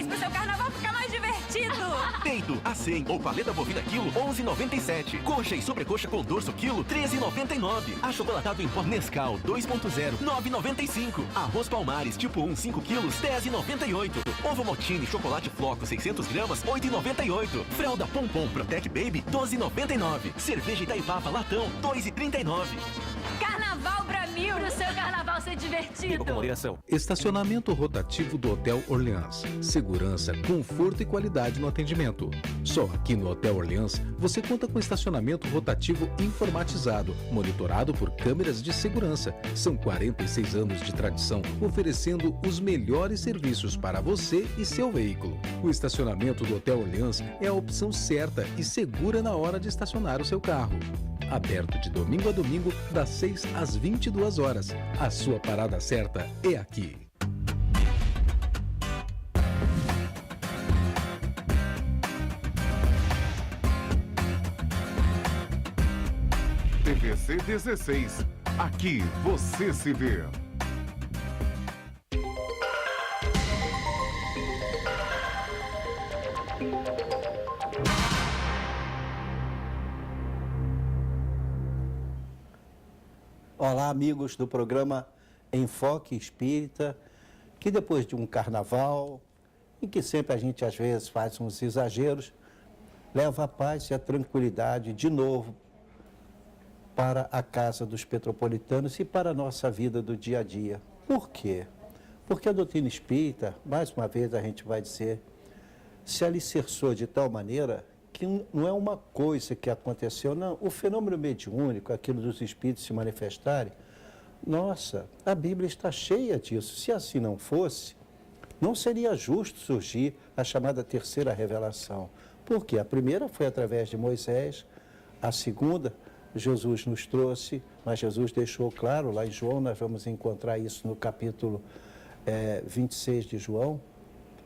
mês pro seu carnaval ficar mais divertido. Peito a 100 ou paleta bovina quilo 11,97. Coxa e sobrecoxa com dorso quilo 13,99. Achocolatado em pó Nescau 2.0 9,95. Arroz Palmares tipo 1 5 quilos 10,98. Ovo Maltine chocolate floco 600 gramas 8,98. Fralda Pompom Protect Baby 12,99. Cerveja Itaipava latão 2,39. Carnaval pra mil. Pro seu carnaval ser divertido. Beba com moderação. Estacionamento rotativo do Hotel Orleans. Segurança, conforto e qualidade no atendimento. Só aqui no Hotel Orleans você conta com estacionamento rotativo informatizado, monitorado por câmeras de segurança. São 46 anos de tradição, oferecendo os melhores serviços para você e seu veículo. O estacionamento do Hotel Orleans é a opção certa e segura na hora de estacionar o seu carro. Aberto de domingo a domingo, das 6 às 22 horas. A sua parada certa é aqui. TVC 16. Aqui você se vê. Olá, amigos do programa Enfoque Espírita, que depois de um carnaval, em que sempre a gente às vezes faz uns exageros, leva a paz e a tranquilidade de novo para a casa dos petropolitanos e para a nossa vida do dia a dia. Por quê? Porque a doutrina espírita, mais uma vez a gente vai dizer, se alicerçou de tal maneira que não é uma coisa que aconteceu, não. O fenômeno mediúnico, aquilo dos espíritos se manifestarem, nossa, a Bíblia está cheia disso. Se assim não fosse, não seria justo surgir a chamada terceira revelação. Por quê? A primeira foi através de Moisés, a segunda, Jesus nos trouxe, mas Jesus deixou claro, lá em João, nós vamos encontrar isso no capítulo 16 de João,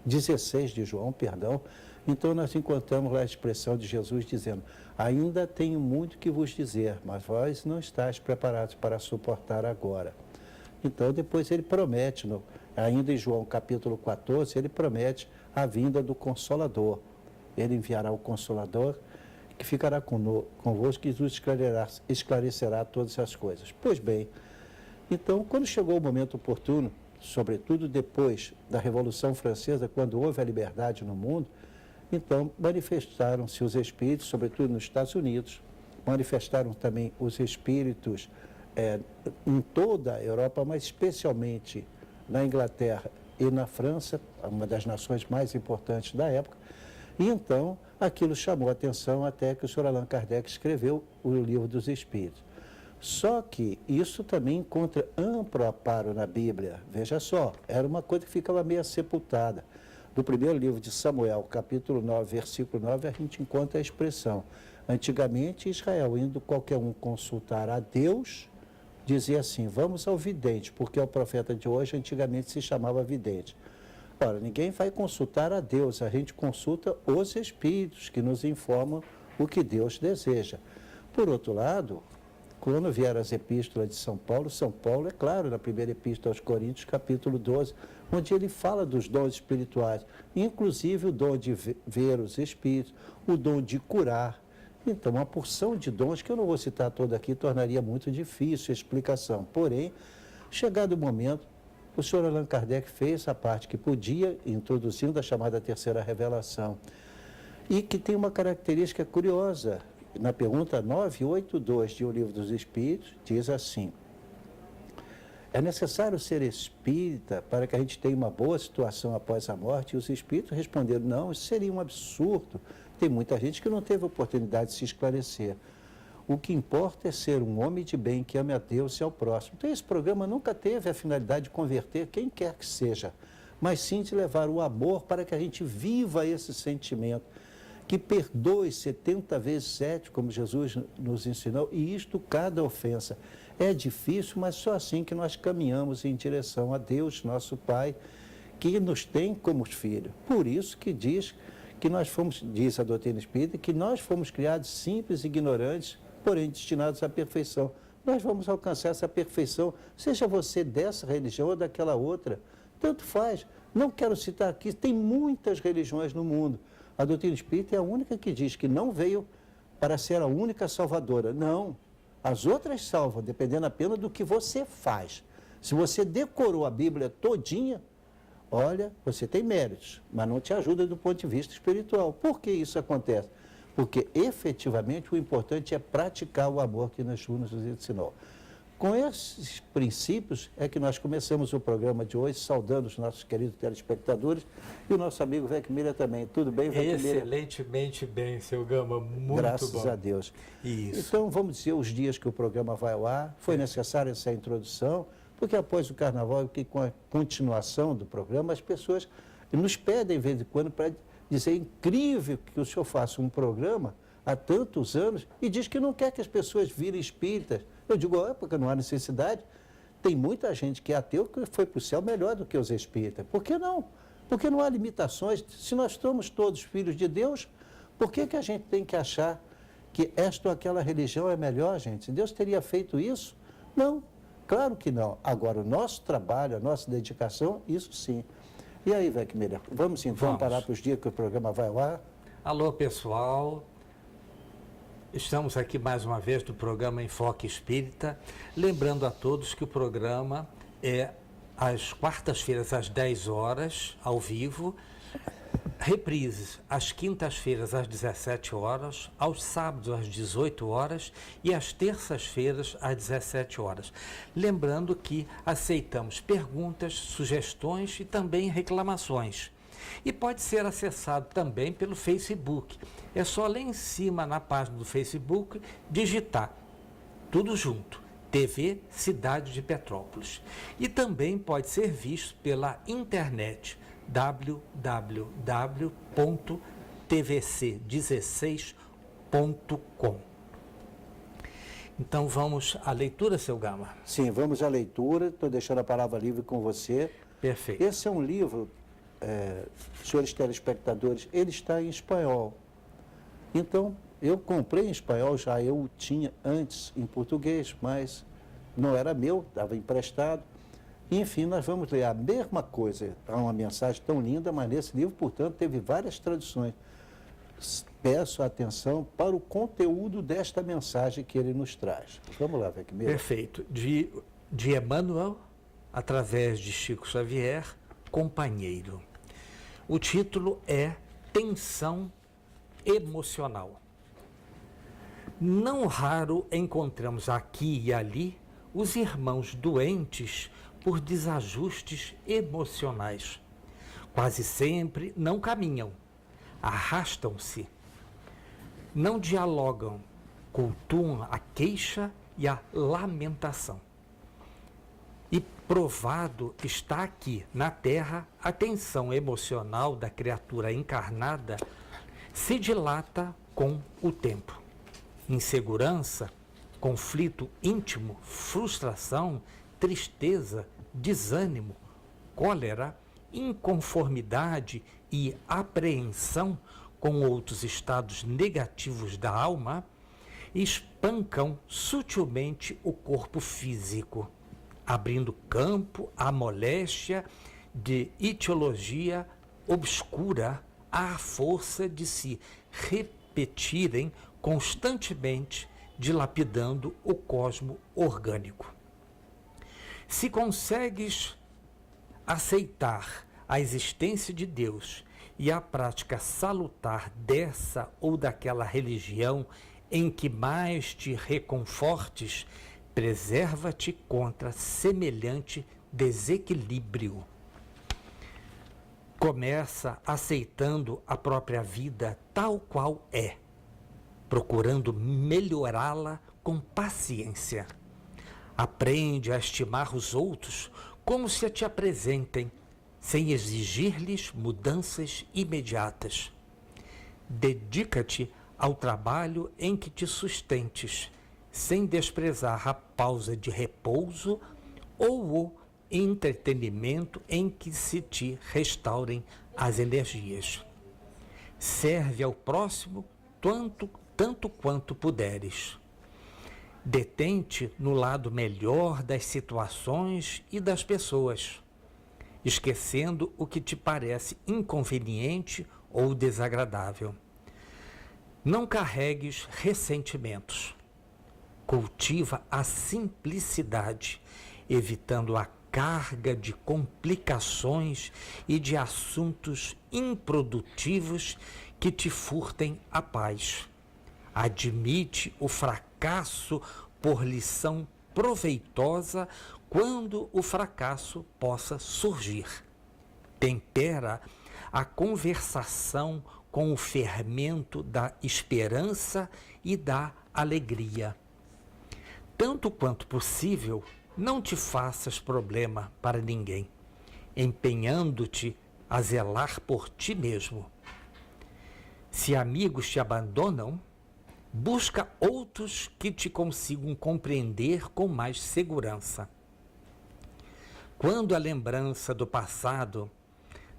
16 de João, perdão. Então nós encontramos lá a expressão de Jesus dizendo: ainda tenho muito que vos dizer, mas vós não estáis preparados para suportar agora. Então depois ele promete, ainda em João capítulo 14, ele promete a vinda do Consolador. Ele enviará o Consolador, que ficará convosco e vos esclarecerá todas as coisas. Pois bem, então quando chegou o momento oportuno, sobretudo depois da Revolução Francesa, quando houve a liberdade no mundo, então manifestaram-se os espíritos, sobretudo nos Estados Unidos, manifestaram também os espíritos em toda a Europa, mas especialmente na Inglaterra e na França, uma das nações mais importantes da época, e então aquilo chamou a atenção até que o Sr. Allan Kardec escreveu o Livro dos Espíritos. Só que isso também encontra amplo amparo na Bíblia. Veja só, era uma coisa que ficava meio sepultada. No primeiro livro de Samuel, capítulo 9, versículo 9, a gente encontra a expressão: antigamente Israel, indo qualquer um consultar a Deus, dizia assim: vamos ao vidente, porque o profeta de hoje antigamente se chamava vidente. Ora, ninguém vai consultar a Deus, a gente consulta os espíritos que nos informam o que Deus deseja. Por outro lado, quando vieram as epístolas de São Paulo, é claro, na primeira epístola aos Coríntios, capítulo 12, onde ele fala dos dons espirituais, inclusive o dom de ver os espíritos, o dom de curar. Então, uma porção de dons, que eu não vou citar todo aqui, tornaria muito difícil a explicação. Porém, chegado o momento, o Sr. Allan Kardec fez a parte que podia, introduzindo a chamada terceira revelação, e que tem uma característica curiosa. Na pergunta 982 de O Livro dos Espíritos, diz assim: é necessário ser espírita para que a gente tenha uma boa situação após a morte? E os espíritos responderam: não, isso seria um absurdo. Tem muita gente que não teve oportunidade de se esclarecer. O que importa é ser um homem de bem que ame a Deus e ao próximo. Então esse programa nunca teve a finalidade de converter quem quer que seja, mas sim de levar o amor para que a gente viva esse sentimento, que perdoe 70 vezes 7, como Jesus nos ensinou, e isto cada ofensa. É difícil, mas só assim que nós caminhamos em direção a Deus, nosso Pai, que nos tem como filhos. Por isso que diz que nós fomos, diz a doutrina espírita, que nós fomos criados simples e ignorantes, porém destinados à perfeição. Nós vamos alcançar essa perfeição, seja você dessa religião ou daquela outra, tanto faz. Não quero citar aqui, tem muitas religiões no mundo. A doutrina espírita é a única que diz que não veio para ser a única salvadora. Não. As outras salvam, dependendo apenas do que você faz. Se você decorou a Bíblia todinha, olha, você tem méritos, mas não te ajuda do ponto de vista espiritual. Por que isso acontece? Porque, efetivamente, o importante é praticar o amor que Jesus nos ensinou. Com esses princípios é que nós começamos o programa de hoje, saudando os nossos queridos telespectadores e o nosso amigo Vec Miller também. Tudo bem, Vec Miller? Excelentemente bem, seu Gama, muito Graças bom. a Deus. Isso. Então, vamos dizer os dias que o programa vai ao ar. Foi necessária essa introdução, porque após o Carnaval, e com a continuação do programa, as pessoas nos pedem, de vez em quando, para dizer, é incrível que o senhor faça um programa há tantos anos e diz que não quer que as pessoas virem espíritas. Eu digo, porque não há necessidade. Tem muita gente que é ateu que foi para o céu melhor do que os espíritas. Por que não? Porque não há limitações. Se nós somos todos filhos de Deus, por que a gente tem que achar que esta ou aquela religião é melhor, gente? Deus teria feito isso? Não, claro que não. Agora, o nosso trabalho, a nossa dedicação, isso sim. E aí, Vec Miller, vamos então parar para os dias que o programa vai ao ar? Alô, pessoal. Estamos aqui mais uma vez do programa Enfoque Espírita, lembrando a todos que o programa é às quartas-feiras às 10 horas, ao vivo, reprises às quintas-feiras às 17 horas, aos sábados às 18 horas e às terças-feiras às 17 horas. Lembrando que aceitamos perguntas, sugestões e também reclamações. E pode ser acessado também pelo Facebook. É só lá em cima, na página do Facebook, digitar tudo junto, TV Cidade de Petrópolis. E também pode ser visto pela internet, www.tvc16.com. Então vamos à leitura, seu Gama? Sim, vamos à leitura. Estou deixando a palavra livre com você. Perfeito. Esse é um livro, senhores telespectadores, ele está em espanhol. Então, eu comprei em espanhol, já eu tinha antes em português, mas não era meu, estava emprestado. Enfim, nós vamos ler a mesma coisa. Há uma mensagem tão linda, mas nesse livro, portanto, teve várias traduções. Peço atenção para o conteúdo desta mensagem que ele nos traz. Vamos lá, Vec Miller. Perfeito. De Emmanuel, através de Chico Xavier, companheiro. O título é Tensão Emocional. Não raro encontramos aqui e ali os irmãos doentes por desajustes emocionais. Quase sempre não caminham, arrastam-se, não dialogam, cultuam a queixa e a lamentação. E provado está aqui na Terra a tensão emocional da criatura encarnada se dilata com o tempo. Insegurança, conflito íntimo, frustração, tristeza, desânimo, cólera, inconformidade e apreensão com outros estados negativos da alma espancam sutilmente o corpo físico, abrindo campo à moléstia de etiologia obscura à força de se repetirem constantemente, dilapidando o cosmo orgânico. Se consegues aceitar a existência de Deus e a prática salutar dessa ou daquela religião em que mais te reconfortes, preserva-te contra semelhante desequilíbrio. Começa aceitando a própria vida tal qual é, procurando melhorá-la com paciência. Aprende a estimar os outros como se te apresentem, sem exigir-lhes mudanças imediatas. Dedica-te ao trabalho em que te sustentes, sem desprezar a pausa de repouso ou o entretenimento em que se te restaurem as energias. Serve ao próximo tanto quanto puderes. Detente no lado melhor das situações e das pessoas. esquecendo o que te parece inconveniente ou desagradável. Não carregues ressentimentos. Cultiva a simplicidade, evitando a carga de complicações e de assuntos improdutivos que te furtem a paz. Admite o fracasso por lição proveitosa quando o fracasso possa surgir. Tempera a conversação com o fermento da esperança e da alegria. Tanto quanto possível, não te faças problema para ninguém, empenhando-te a zelar por ti mesmo. Se amigos te abandonam, busca outros que te consigam compreender com mais segurança. Quando a lembrança do passado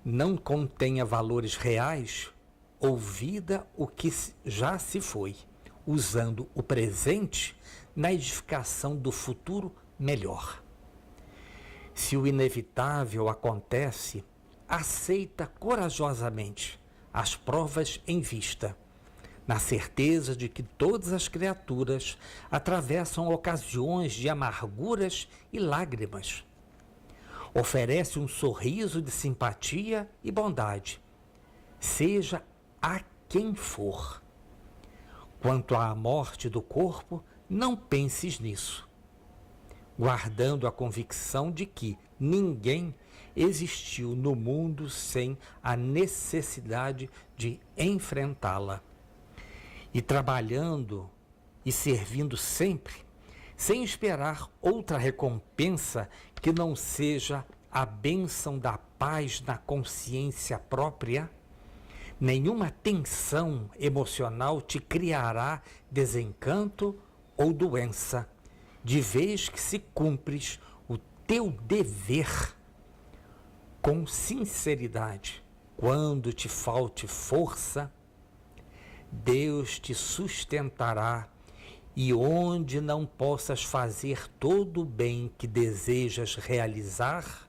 não contenha valores reais, ouvida o que já se foi, usando o presente na edificação do futuro melhor. Se o inevitável acontece, aceita corajosamente as provas em vista, na certeza de que todas as criaturas atravessam ocasiões de amarguras e lágrimas. Oferece um sorriso de simpatia e bondade, seja a quem for. Quanto à morte do corpo, não penses nisso, guardando a convicção de que ninguém existiu no mundo sem a necessidade de enfrentá-la. E trabalhando e servindo sempre, sem esperar outra recompensa que não seja a bênção da paz na consciência própria, nenhuma tensão emocional te criará desencanto ou doença, de vez que se cumpres o teu dever com sinceridade. Quando te falte força, Deus te sustentará, e onde não possas fazer todo o bem que desejas realizar,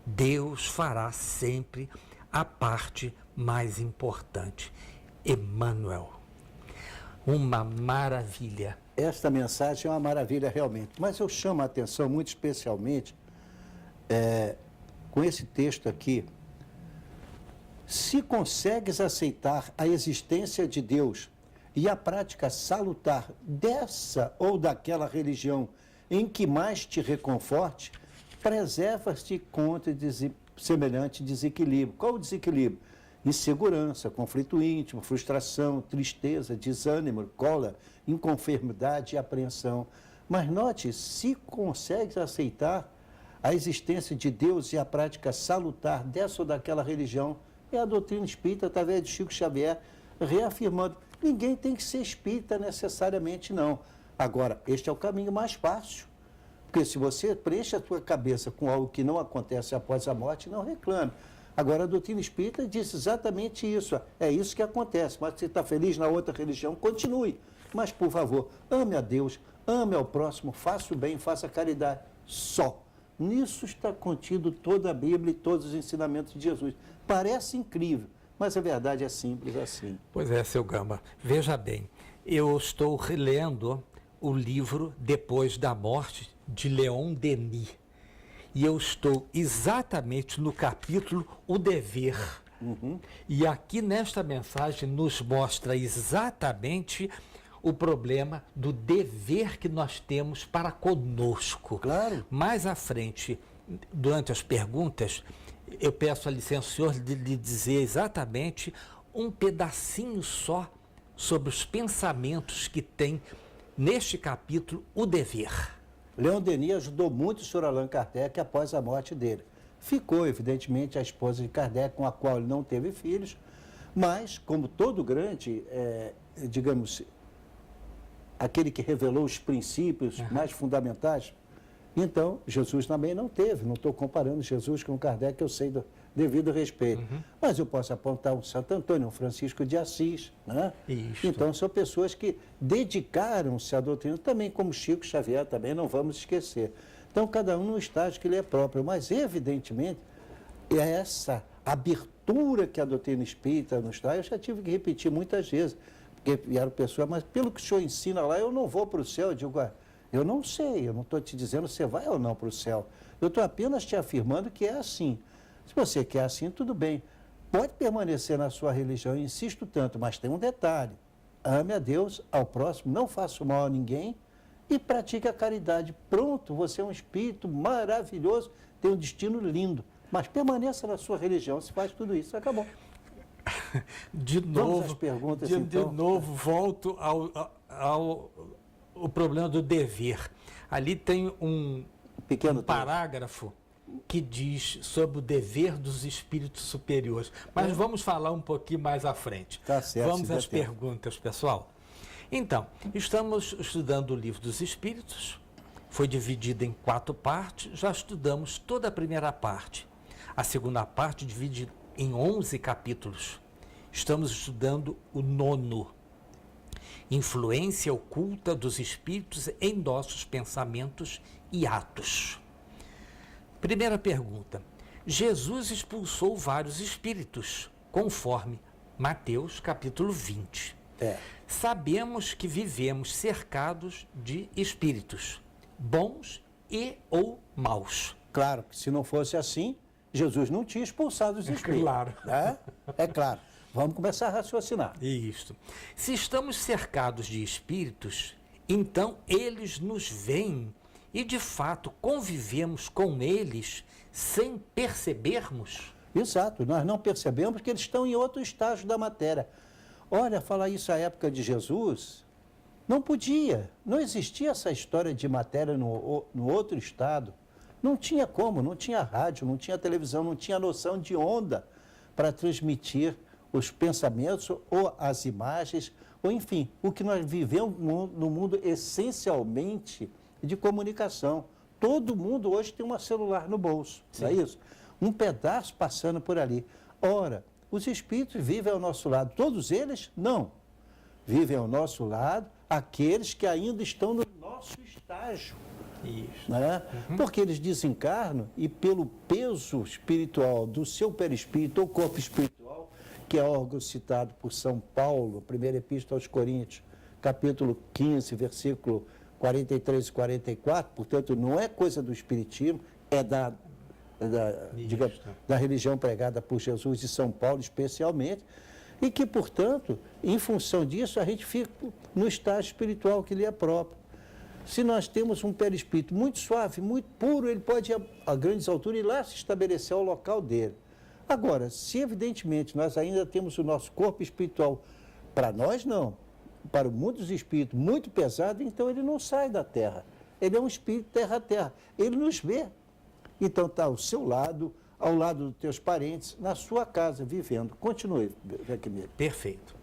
Deus fará sempre a parte mais importante. Emmanuel. Uma maravilha. Esta mensagem é uma maravilha realmente, mas eu chamo a atenção muito especialmente com esse texto aqui. Se consegues aceitar a existência de Deus e a prática salutar dessa ou daquela religião em que mais te reconforte, preservas-te contra semelhante desequilíbrio. Qual o desequilíbrio? Insegurança, conflito íntimo, frustração, tristeza, desânimo, cólera, inconformidade e apreensão. Mas note, se consegues aceitar a existência de Deus e a prática salutar dessa ou daquela religião, é a doutrina espírita, através de Chico Xavier, reafirmando, ninguém tem que ser espírita necessariamente, não. Agora, este é o caminho mais fácil. Porque se você preenche a sua cabeça com algo que não acontece após a morte, não reclame. Agora, a doutrina espírita diz exatamente isso. É isso que acontece. Mas se você está feliz na outra religião, continue. Mas, por favor, ame a Deus, ame ao próximo, faça o bem, faça a caridade. Só. Nisso está contido toda a Bíblia e todos os ensinamentos de Jesus. Parece incrível, mas a verdade é simples assim. Pois é, seu Gamba. Veja bem, eu estou relendo o livro Depois da Morte, de Leon Denis. E eu estou exatamente no capítulo O Dever. E aqui nesta mensagem nos mostra exatamente o problema do dever que nós temos para conosco. Claro. Mais à frente, durante as perguntas, eu peço a licença, senhor, de lhe dizer exatamente um pedacinho só sobre os pensamentos que tem neste capítulo O Dever. Leon Denis ajudou muito o Sr. Allan Kardec após a morte dele. Ficou, evidentemente, a esposa de Kardec, com a qual ele não teve filhos, mas, como todo grande, digamos, aquele que revelou os princípios mais fundamentais, então, Jesus também não teve. Não estou comparando Jesus com Kardec, eu sei do devido respeito. Mas eu posso apontar um Santo Antônio, um Francisco de Assis, né? Isto. Então, são pessoas que dedicaram-se à doutrina, também como Chico Xavier, também não vamos esquecer. Então, cada um no estágio que lhe é próprio. Mas, evidentemente, essa abertura que a doutrina espírita nos traz, eu já tive que repetir muitas vezes, porque vieram pessoas, mas pelo que o senhor ensina lá, eu não vou para o céu. Eu digo, eu não sei, eu não estou te dizendo se você vai ou não para o céu. Eu estou apenas te afirmando que é assim. Se você quer assim, tudo bem. Pode permanecer na sua religião, eu insisto tanto, mas tem um detalhe. Ame a Deus, ao próximo, não faça mal a ninguém e pratique a caridade. Pronto, você é um espírito maravilhoso, tem um destino lindo. Mas permaneça na sua religião, se faz tudo isso, acabou. De Vamos às novo, perguntas, de então. novo, volto ao problema do dever. Ali tem um Pequeno parágrafo que diz sobre o dever dos espíritos superiores. Mas vamos falar um pouquinho mais à frente. Tá certo, Vamos se der às tempo. perguntas, pessoal. Então, estamos estudando o Livro dos Espíritos. Foi dividido em 4 partes. Já estudamos toda a primeira parte. A segunda parte divide em 11 capítulos. Estamos estudando o 9º. Influência oculta dos espíritos em nossos pensamentos e atos. Primeira pergunta. Jesus expulsou vários espíritos, conforme Mateus capítulo 20. Sabemos que vivemos cercados de espíritos, bons e ou maus. Claro que se não fosse assim, Jesus não tinha expulsado os espíritos. Claro. Né? É claro. Vamos começar a raciocinar. Isto. Se estamos cercados de espíritos, então eles nos veem e, de fato, convivemos com eles sem percebermos? Exato, nós não percebemos que eles estão em outro estágio da matéria. Olha, falar isso à época de Jesus, não podia, não existia essa história de matéria no outro estado. Não tinha como, não tinha rádio, não tinha televisão, não tinha noção de onda para transmitir os pensamentos ou as imagens, ou enfim, o que nós vivemos no mundo essencialmente de comunicação. Todo mundo hoje tem um celular no bolso, não é isso? Um pedaço passando por ali. Ora, os espíritos vivem ao nosso lado, todos eles? Não. Vivem ao nosso lado aqueles que ainda estão no nosso estágio. Isso. Né? Porque eles desencarnam e pelo peso espiritual do seu perispírito ou corpo espiritual, que é órgão citado por São Paulo, primeira epístola aos Coríntios, capítulo 15, versículo 43 e 44, portanto, não é coisa do espiritismo, é da religião pregada por Jesus e São Paulo especialmente, e que, portanto, em função disso, a gente fica no estágio espiritual que lhe é próprio. Se nós temos um perispírito muito suave, muito puro, ele pode ir a grandes alturas e lá se estabelecer ao local dele. Agora, se evidentemente nós ainda temos o nosso corpo espiritual, para nós não, para o mundo dos espíritos muito pesado, então ele não sai da Terra. Ele é um espírito terra-terra. Ele nos vê. Então está ao seu lado, ao lado dos teus parentes, na sua casa, vivendo. Continue, Vecmir. Perfeito.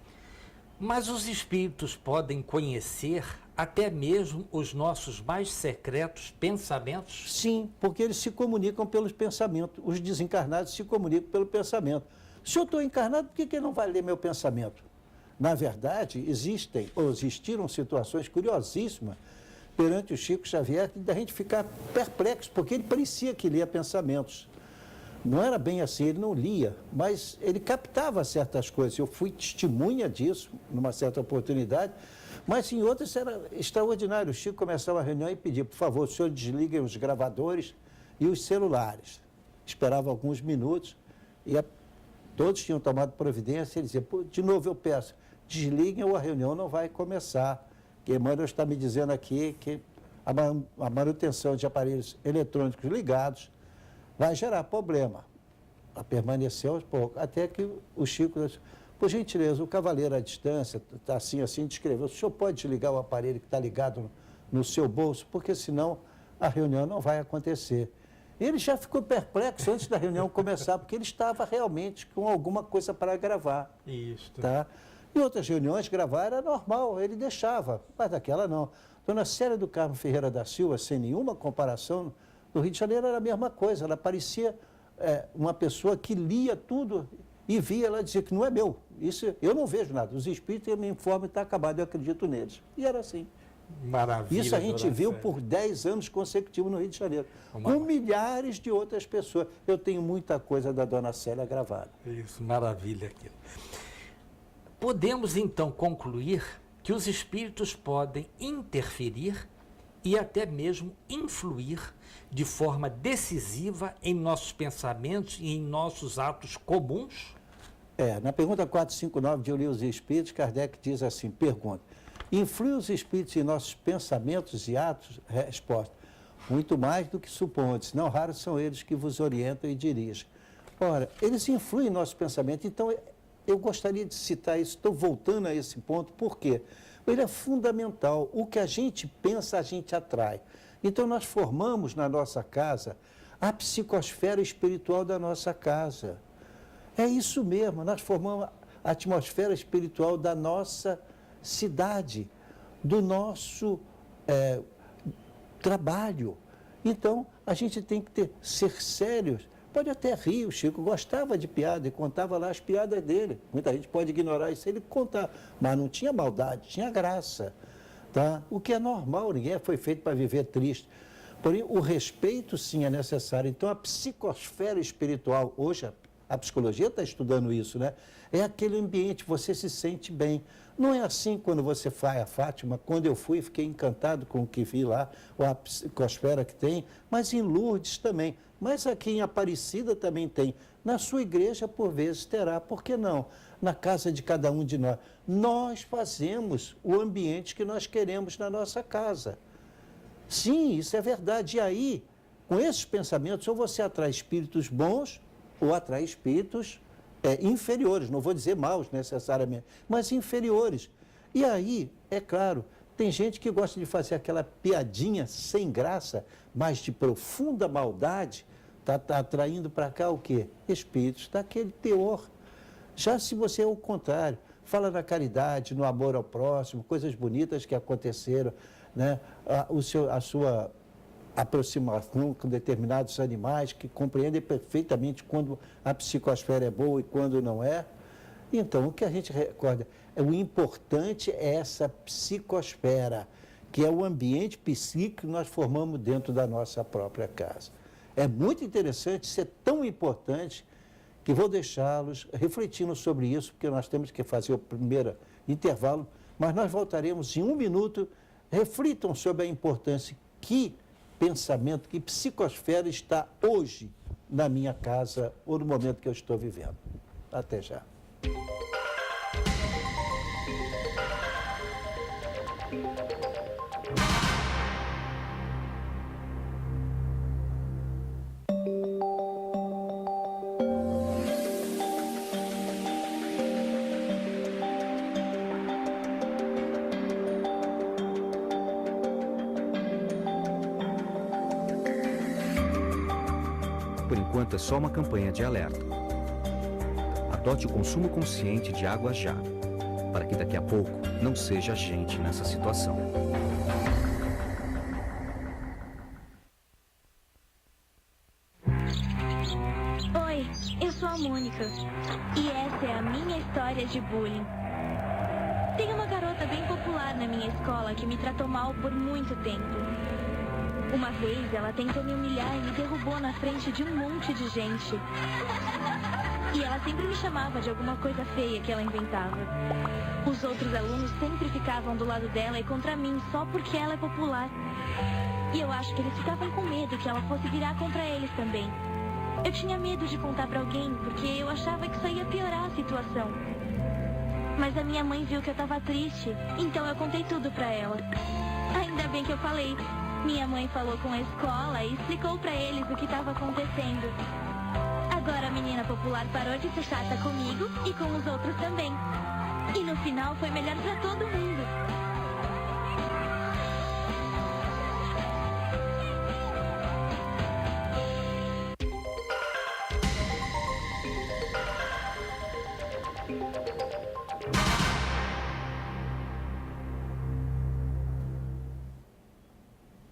Mas os espíritos podem conhecer até mesmo os nossos mais secretos pensamentos? Sim, porque eles se comunicam pelos pensamentos. Os desencarnados se comunicam pelo pensamento. Se eu estou encarnado, por que ele não vai ler meu pensamento? Na verdade, existiram situações curiosíssimas perante o Chico Xavier da gente ficar perplexo, porque ele parecia que lia pensamentos. Não era bem assim, ele não lia, mas ele captava certas coisas. Eu fui testemunha disso, numa certa oportunidade, mas em outras era extraordinário. O Chico começava a reunião e pedia, por favor, o senhor desliguem os gravadores e os celulares. Esperava alguns minutos e todos tinham tomado providência. Ele dizia, de novo eu peço, desliguem ou a reunião não vai começar. Que Emmanuel está me dizendo aqui que a manutenção de aparelhos eletrônicos ligados vai gerar problema. Permaneceu aos poucos, até que o Chico disse, por gentileza, o cavaleiro à distância, está assim, descreveu, o senhor pode desligar o aparelho que está ligado no seu bolso, porque senão a reunião não vai acontecer. Ele já ficou perplexo antes da reunião começar, porque ele estava realmente com alguma coisa para gravar. Isso. Tá? Em outras reuniões, gravar era normal, ele deixava, mas daquela não. Dona Célia do Carmo Ferreira da Silva, sem nenhuma comparação, no Rio de Janeiro era a mesma coisa, ela parecia uma pessoa que lia tudo e via, ela dizia que não é meu, isso eu não vejo nada, os espíritos me informam e está acabado, eu acredito neles. E era assim. Maravilha. Isso a gente Dona viu Célia. por 10 anos consecutivos no Rio de Janeiro, Uma- com milhares de outras pessoas. Eu tenho muita coisa da Dona Célia gravada. Isso, maravilha aquilo. Podemos então concluir que os espíritos podem interferir e até mesmo influir de forma decisiva em nossos pensamentos e em nossos atos comuns? Na pergunta 459 de O Livro dos Espíritos, Kardec diz assim, pergunta, influem os espíritos em nossos pensamentos e atos? Resposta, muito mais do que supondes, não raros são eles que vos orientam e dirigem. Ora, eles influem em nossos pensamentos, então eu gostaria de citar isso, estou voltando a esse ponto, por quê? Ele é fundamental, o que a gente pensa, a gente atrai. Então nós formamos na nossa casa a psicosfera espiritual da nossa casa. É isso mesmo, nós formamos a atmosfera espiritual da nossa cidade, do nosso trabalho. Então, a gente tem que ser sérios. Pode até rir, o Chico gostava de piada e contava lá as piadas dele. Muita gente pode ignorar isso, ele contava, mas não tinha maldade, tinha graça. Tá? O que é normal, ninguém foi feito para viver triste. Porém, o respeito sim é necessário. Então, a psicosfera espiritual, hoje a psicologia está estudando isso, né? É aquele ambiente, você se sente bem. Não é assim quando você vai a Fátima, quando eu fui, fiquei encantado com o que vi lá, ou a psicosfera que tem, mas em Lourdes também. Mas aqui em Aparecida também tem. Na sua igreja, por vezes, terá. Por que não? Na casa de cada um de nós. Nós fazemos o ambiente que nós queremos na nossa casa. Sim, isso é verdade. E aí, com esses pensamentos, ou você atrai espíritos bons, ou atrai espíritos inferiores. Não vou dizer maus necessariamente, mas inferiores. E aí, é claro, tem gente que gosta de fazer aquela piadinha sem graça, mas de profunda maldade, está atraindo para cá o quê? Espíritos daquele teor. Já se você é o contrário, fala na caridade, no amor ao próximo, coisas bonitas que aconteceram, né? A sua aproximação com determinados animais que compreendem perfeitamente quando a psicosfera é boa e quando não é. Então, o que a gente recorda, o importante é essa psicosfera, que é o ambiente psíquico que nós formamos dentro da nossa própria casa. É muito interessante, isso é tão importante, que vou deixá-los refletindo sobre isso, porque nós temos que fazer o primeiro intervalo, mas nós voltaremos em 1 minuto. Reflitam sobre a importância que pensamento, que psicosfera está hoje na minha casa ou no momento que eu estou vivendo. Até já. Por enquanto é só uma campanha de alerta. Adote o consumo consciente de água já, para que daqui a pouco não seja a gente nessa situação. Oi, eu sou a Mônica e essa é a minha história de bullying. Tem uma garota bem popular na minha escola que me tratou mal por muito tempo. Uma vez ela tentou me humilhar e me derrubou na frente de um monte de gente. E ela sempre me chamava de alguma coisa feia que ela inventava. Os outros alunos sempre ficavam do lado dela e contra mim só porque ela é popular. E eu acho que eles ficavam com medo que ela fosse virar contra eles também. Eu tinha medo de contar pra alguém porque eu achava que isso ia piorar a situação. Mas a minha mãe viu que eu tava triste, então eu contei tudo pra ela. Ainda bem que eu falei. Minha mãe falou com a escola e explicou pra eles o que estava acontecendo. Agora a menina popular parou de ser chata comigo e com os outros também. E no final foi melhor pra todo mundo.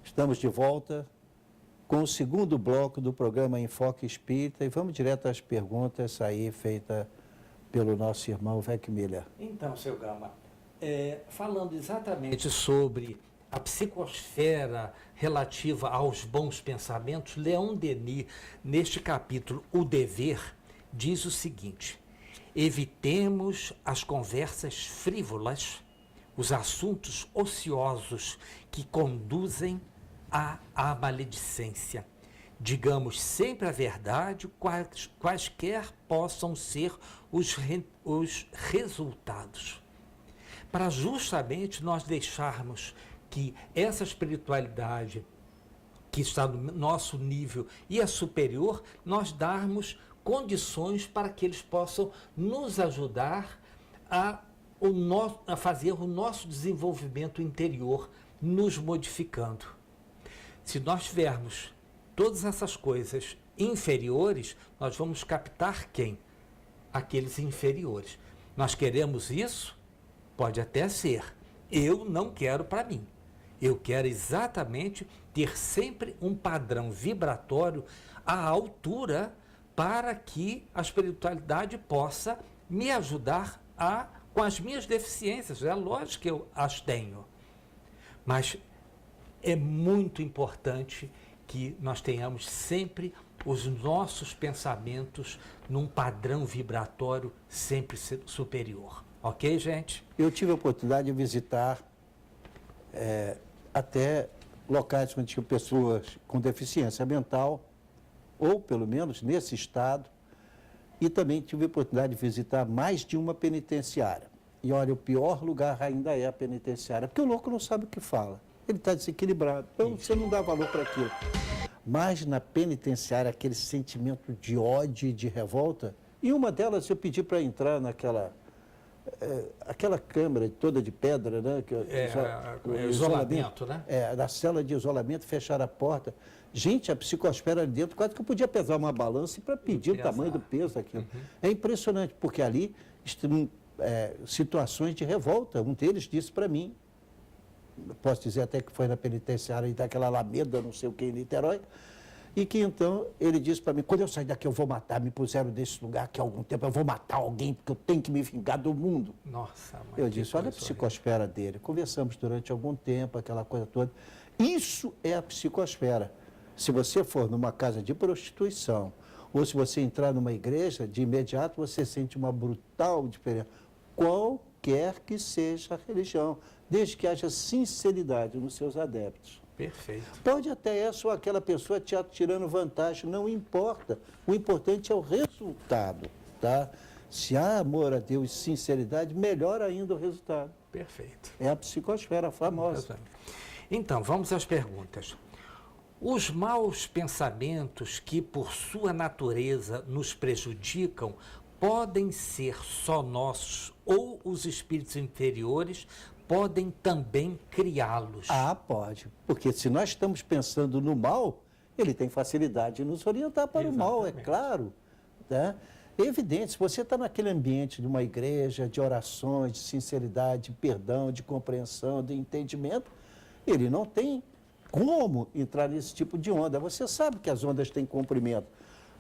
Estamos de volta com o segundo bloco do programa Enfoque Espírita e vamos direto às perguntas aí feitas pelo nosso irmão Vec Miller. Então, seu Gama, falando exatamente sobre a psicosfera relativa aos bons pensamentos, Leon Denis, neste capítulo O Dever, diz o seguinte: evitemos as conversas frívolas, os assuntos ociosos que conduzem à maledicência. Digamos sempre a verdade, quaisquer possam ser os resultados. Para justamente nós deixarmos que essa espiritualidade que está no nosso nível e é superior, nós darmos condições para que eles possam nos ajudar a fazer o nosso desenvolvimento interior, nos modificando. Se nós tivermos todas essas coisas inferiores, nós vamos captar quem? Aqueles inferiores. Nós queremos isso? Pode até ser. Eu não quero para mim. Eu quero exatamente ter sempre um padrão vibratório à altura para que a espiritualidade possa me ajudar com as minhas deficiências. É lógico que eu as tenho. Mas é muito importante que nós tenhamos sempre os nossos pensamentos num padrão vibratório sempre superior. Ok, gente? Eu tive a oportunidade de visitar até locais onde tinham pessoas com deficiência mental, ou pelo menos nesse estado, e também tive a oportunidade de visitar mais de uma penitenciária. E olha, o pior lugar ainda é a penitenciária, porque o louco não sabe o que fala. Ele está desequilibrado, então você não dá valor para aquilo. Mas na penitenciária, aquele sentimento de ódio e de revolta, e uma delas eu pedi para entrar naquela aquela câmara toda de pedra, né? Isolamento, né? Da cela de isolamento, fechar a porta. Gente, a psicosfera ali dentro, quase que eu podia pesar uma balança para pedir o tamanho do peso daquilo. É impressionante, porque ali estão situações de revolta. Um deles disse para mim, posso dizer até que foi na penitenciária daquela Alameda, não sei o que, em Niterói, e que então ele disse para mim, quando eu sair daqui eu vou matar, me puseram desse lugar aqui há algum tempo, eu vou matar alguém porque eu tenho que me vingar do mundo. Nossa, mãe, eu disse, olha a psicosfera dele. Conversamos durante algum tempo, aquela coisa toda. Isso é a psicosfera. Se você for numa casa de prostituição, ou se você entrar numa igreja, de imediato você sente uma brutal diferença. Qualquer que seja a religião, desde que haja sinceridade nos seus adeptos. Perfeito. Pode até essa ou aquela pessoa tirando vantagem, não importa. O importante é o resultado, tá? Se há amor a Deus e sinceridade, melhor ainda o resultado. Perfeito. É a psicosfera famosa. Então, vamos às perguntas. Os maus pensamentos que, por sua natureza, nos prejudicam, podem ser só nossos ou os espíritos inferiores podem também criá-los? Ah, pode. Porque se nós estamos pensando no mal, ele tem facilidade de nos orientar para o mal, é claro. Tá? É evidente, se você está naquele ambiente de uma igreja, de orações, de sinceridade, de perdão, de compreensão, de entendimento, ele não tem como entrar nesse tipo de onda. Você sabe que as ondas têm comprimento.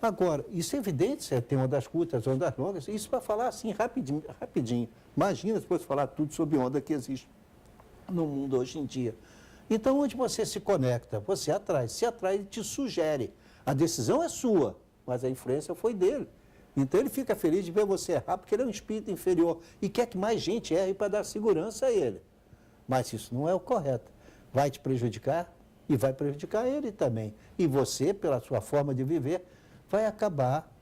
Agora, isso é evidente, você tem ondas curtas, ondas longas, isso para falar assim rapidinho. Imagina se fosse falar tudo sobre onda que existe no mundo hoje em dia. Então, onde você se conecta, você atrai. Se atrai, ele te sugere. A decisão é sua, mas a influência foi dele. Então, ele fica feliz de ver você errar, porque ele é um espírito inferior e quer que mais gente erre para dar segurança a ele. Mas isso não é o correto. Vai te prejudicar e vai prejudicar ele também. E você, pela sua forma de viver, vai acabar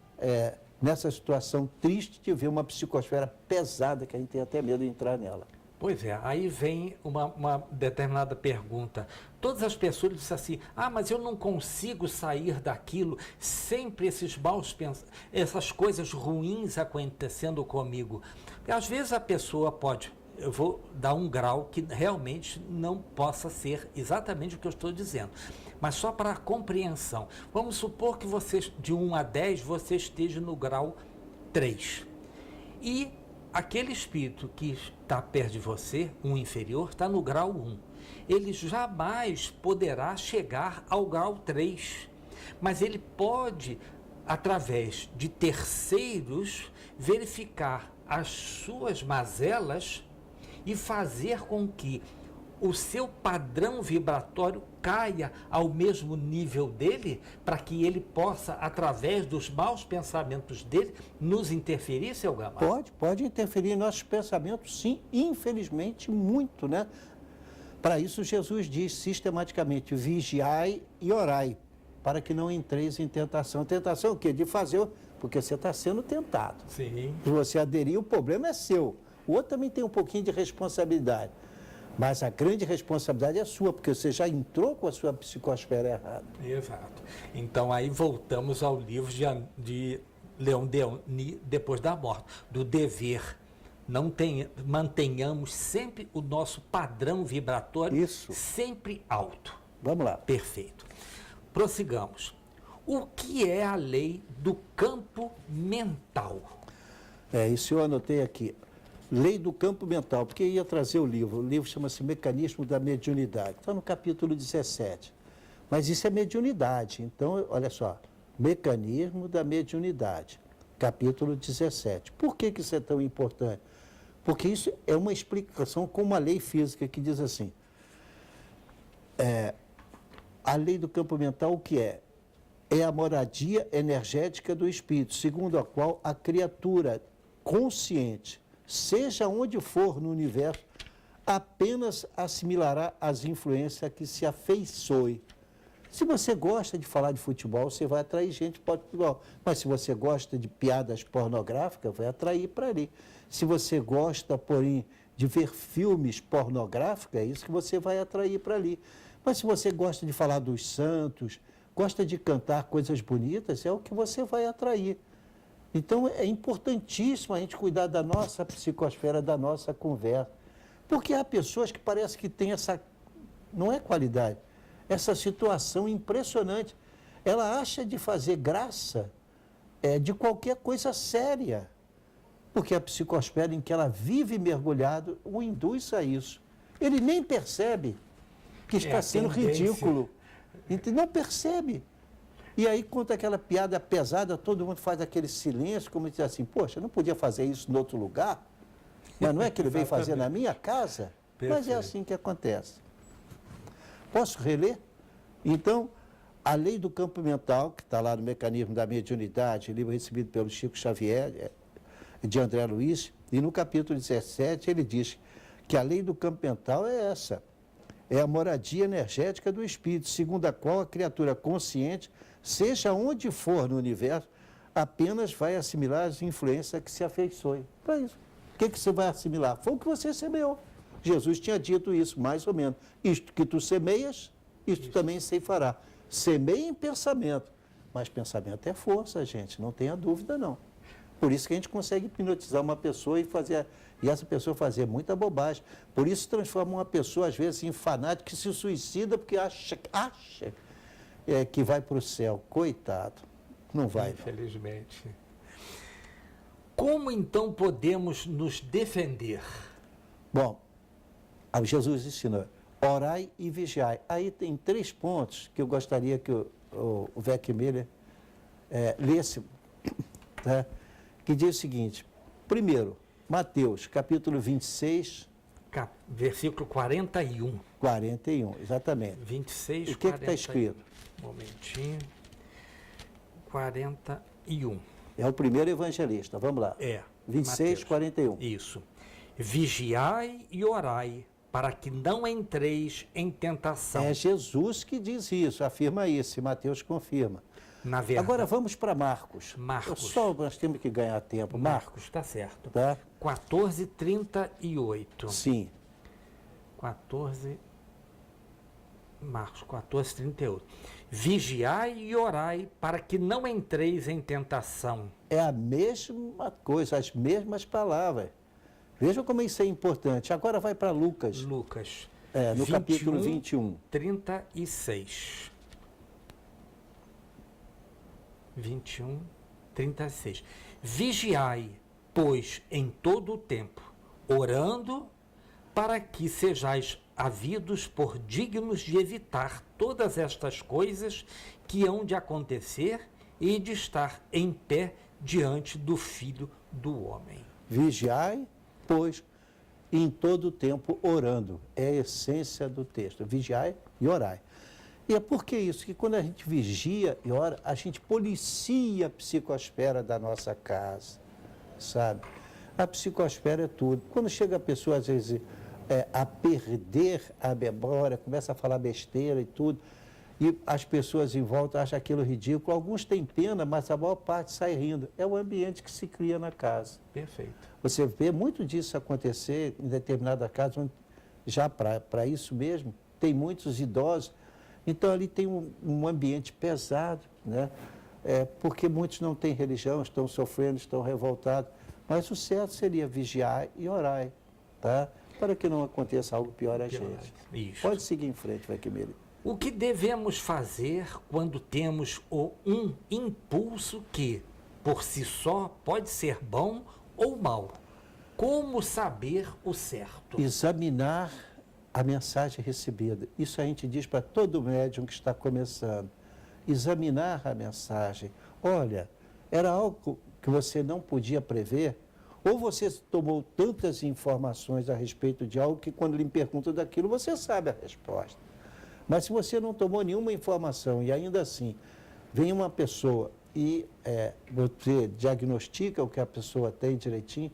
nessa situação triste de ver uma psicosfera pesada que a gente tem até medo de entrar nela. Pois é, aí vem uma determinada pergunta. Todas as pessoas dizem assim, mas eu não consigo sair daquilo, sempre esses maus pensamentos, essas coisas ruins acontecendo comigo. Porque às vezes a pessoa pode, eu vou dar um grau que realmente não possa ser exatamente o que eu estou dizendo, mas só para a compreensão. Vamos supor que você, de 1 a 10, você esteja no grau 3. E aquele espírito que está perto de você, um inferior, está no grau 1. Ele jamais poderá chegar ao grau 3. Mas ele pode, através de terceiros, verificar as suas mazelas e fazer com que o seu padrão vibratório caia ao mesmo nível dele, para que ele possa, através dos maus pensamentos dele, nos interferir, seu Gama? Pode interferir em nossos pensamentos, sim, infelizmente, muito, né? Para isso, Jesus diz sistematicamente, vigiai e orai, para que não entreis em tentação. Tentação o quê? De fazer, porque você está sendo tentado. Sim. Se você aderir, o problema é seu. O outro também tem um pouquinho de responsabilidade. Mas a grande responsabilidade é sua, porque você já entrou com a sua psicosfera errada. Exato. Então, aí voltamos ao livro de Leon Denis, Depois da Morte, do dever. Mantenhamos sempre o nosso padrão vibratório sempre alto. Vamos lá. Perfeito. Prossigamos. O que é a lei do campo mental? Isso eu anotei aqui. Lei do campo mental, porque ia trazer o livro. O livro chama-se Mecanismo da Mediunidade. Está no capítulo 17. Mas isso é mediunidade. Então, olha só. Mecanismo da Mediunidade, capítulo 17. Por que isso é tão importante? Porque isso é uma explicação com uma lei física que diz assim. A lei do campo mental, o que é? É a moradia energética do espírito, segundo a qual a criatura consciente, seja onde for no universo, apenas assimilará as influências que se afeiçoe. Se você gosta de falar de futebol, você vai atrair gente para o futebol. Mas se você gosta de piadas pornográficas, vai atrair para ali. Se você gosta, porém, de ver filmes pornográficos, é isso que você vai atrair para ali. Mas se você gosta de falar dos santos, gosta de cantar coisas bonitas, é o que você vai atrair. Então, é importantíssimo a gente cuidar da nossa psicosfera, da nossa conversa. Porque há pessoas que parece que têm essa... Não é qualidade. Essa situação impressionante. Ela acha de fazer graça de qualquer coisa séria. Porque a psicosfera em que ela vive mergulhado o induz a isso. Ele nem percebe que está sendo ridículo. Não percebe. E aí, conta aquela piada pesada, todo mundo faz aquele silêncio, como diz assim, poxa, não podia fazer isso em outro lugar? Mas não é que ele veio fazer na minha casa? Mas é assim que acontece. Posso reler? Então, a lei do campo mental, que está lá no Mecanismo da Mediunidade, livro recebido pelo Chico Xavier, de André Luiz, e no capítulo 17 ele diz que a lei do campo mental é essa. É a moradia energética do espírito, segundo a qual a criatura consciente, seja onde for no universo, apenas vai assimilar as influências que se afeiçoem. Para isso. O que você vai assimilar? Foi o que você semeou. Jesus tinha dito isso, mais ou menos. Isto que tu semeias, isto também se fará. Semeia em pensamento. Mas pensamento é força, gente, não tenha dúvida, não. Por isso que a gente consegue hipnotizar uma pessoa e essa pessoa fazer muita bobagem. Por isso transforma uma pessoa, às vezes, em fanático que se suicida porque acha que vai para o céu. Coitado, não vai. Infelizmente. Como então podemos nos defender? Bom, Jesus ensinou, orai e vigiai. Aí tem 3 pontos que eu gostaria que o Vec Miller lesse, tá? Que diz o seguinte, primeiro, Mateus, capítulo 26... Versículo 41. 41, exatamente. 26, o que está escrito? Um momentinho. 41. É o primeiro evangelista, vamos lá. 26, Mateus. 41. Isso. Vigiai e orai, para que não entreis em tentação. É Jesus que diz isso, afirma isso, e Mateus confirma. Na verdade. Agora vamos para Marcos. Nós temos que ganhar tempo. Marcos, está certo. Tá? 14:38. Sim. Marcos 14:38. Vigiai e orai para que não entreis em tentação. É a mesma coisa, as mesmas palavras. Vejam como isso é importante. Agora vai para Lucas. Lucas. No capítulo 21. 36. 21, 36. Vigiai, pois, em todo o tempo, orando, para que sejais havidos por dignos de evitar todas estas coisas que hão de acontecer e de estar em pé diante do Filho do Homem. Vigiai, pois, e em todo o tempo orando. É a essência do texto. Vigiai e orai. E é por que isso? Que quando a gente vigia e ora, a gente policia a psicosfera da nossa casa, sabe? A psicosfera é tudo. Quando chega a pessoa, às vezes, a perder a memória, começa a falar besteira e tudo, e as pessoas em volta acham aquilo ridículo. Alguns têm pena, mas a maior parte sai rindo. É o ambiente que se cria na casa. Perfeito. Você vê muito disso acontecer em determinada casa, onde já para isso mesmo, tem muitos idosos. Então, ali tem um ambiente pesado, né? Porque muitos não têm religião, estão sofrendo, estão revoltados. Mas o certo seria vigiar e orar, tá? Para que não aconteça algo pior a gente. Isso. Pode seguir em frente, Vakimili. O que devemos fazer quando temos um impulso que, por si só, pode ser bom ou mal? Como saber o certo? Examinar a mensagem recebida. Isso a gente diz para todo médium que está começando. Examinar a mensagem. Olha, era algo que você não podia prever, ou você tomou tantas informações a respeito de algo que quando lhe perguntam daquilo, você sabe a resposta. Mas se você não tomou nenhuma informação e ainda assim vem uma pessoa e você diagnostica o que a pessoa tem direitinho,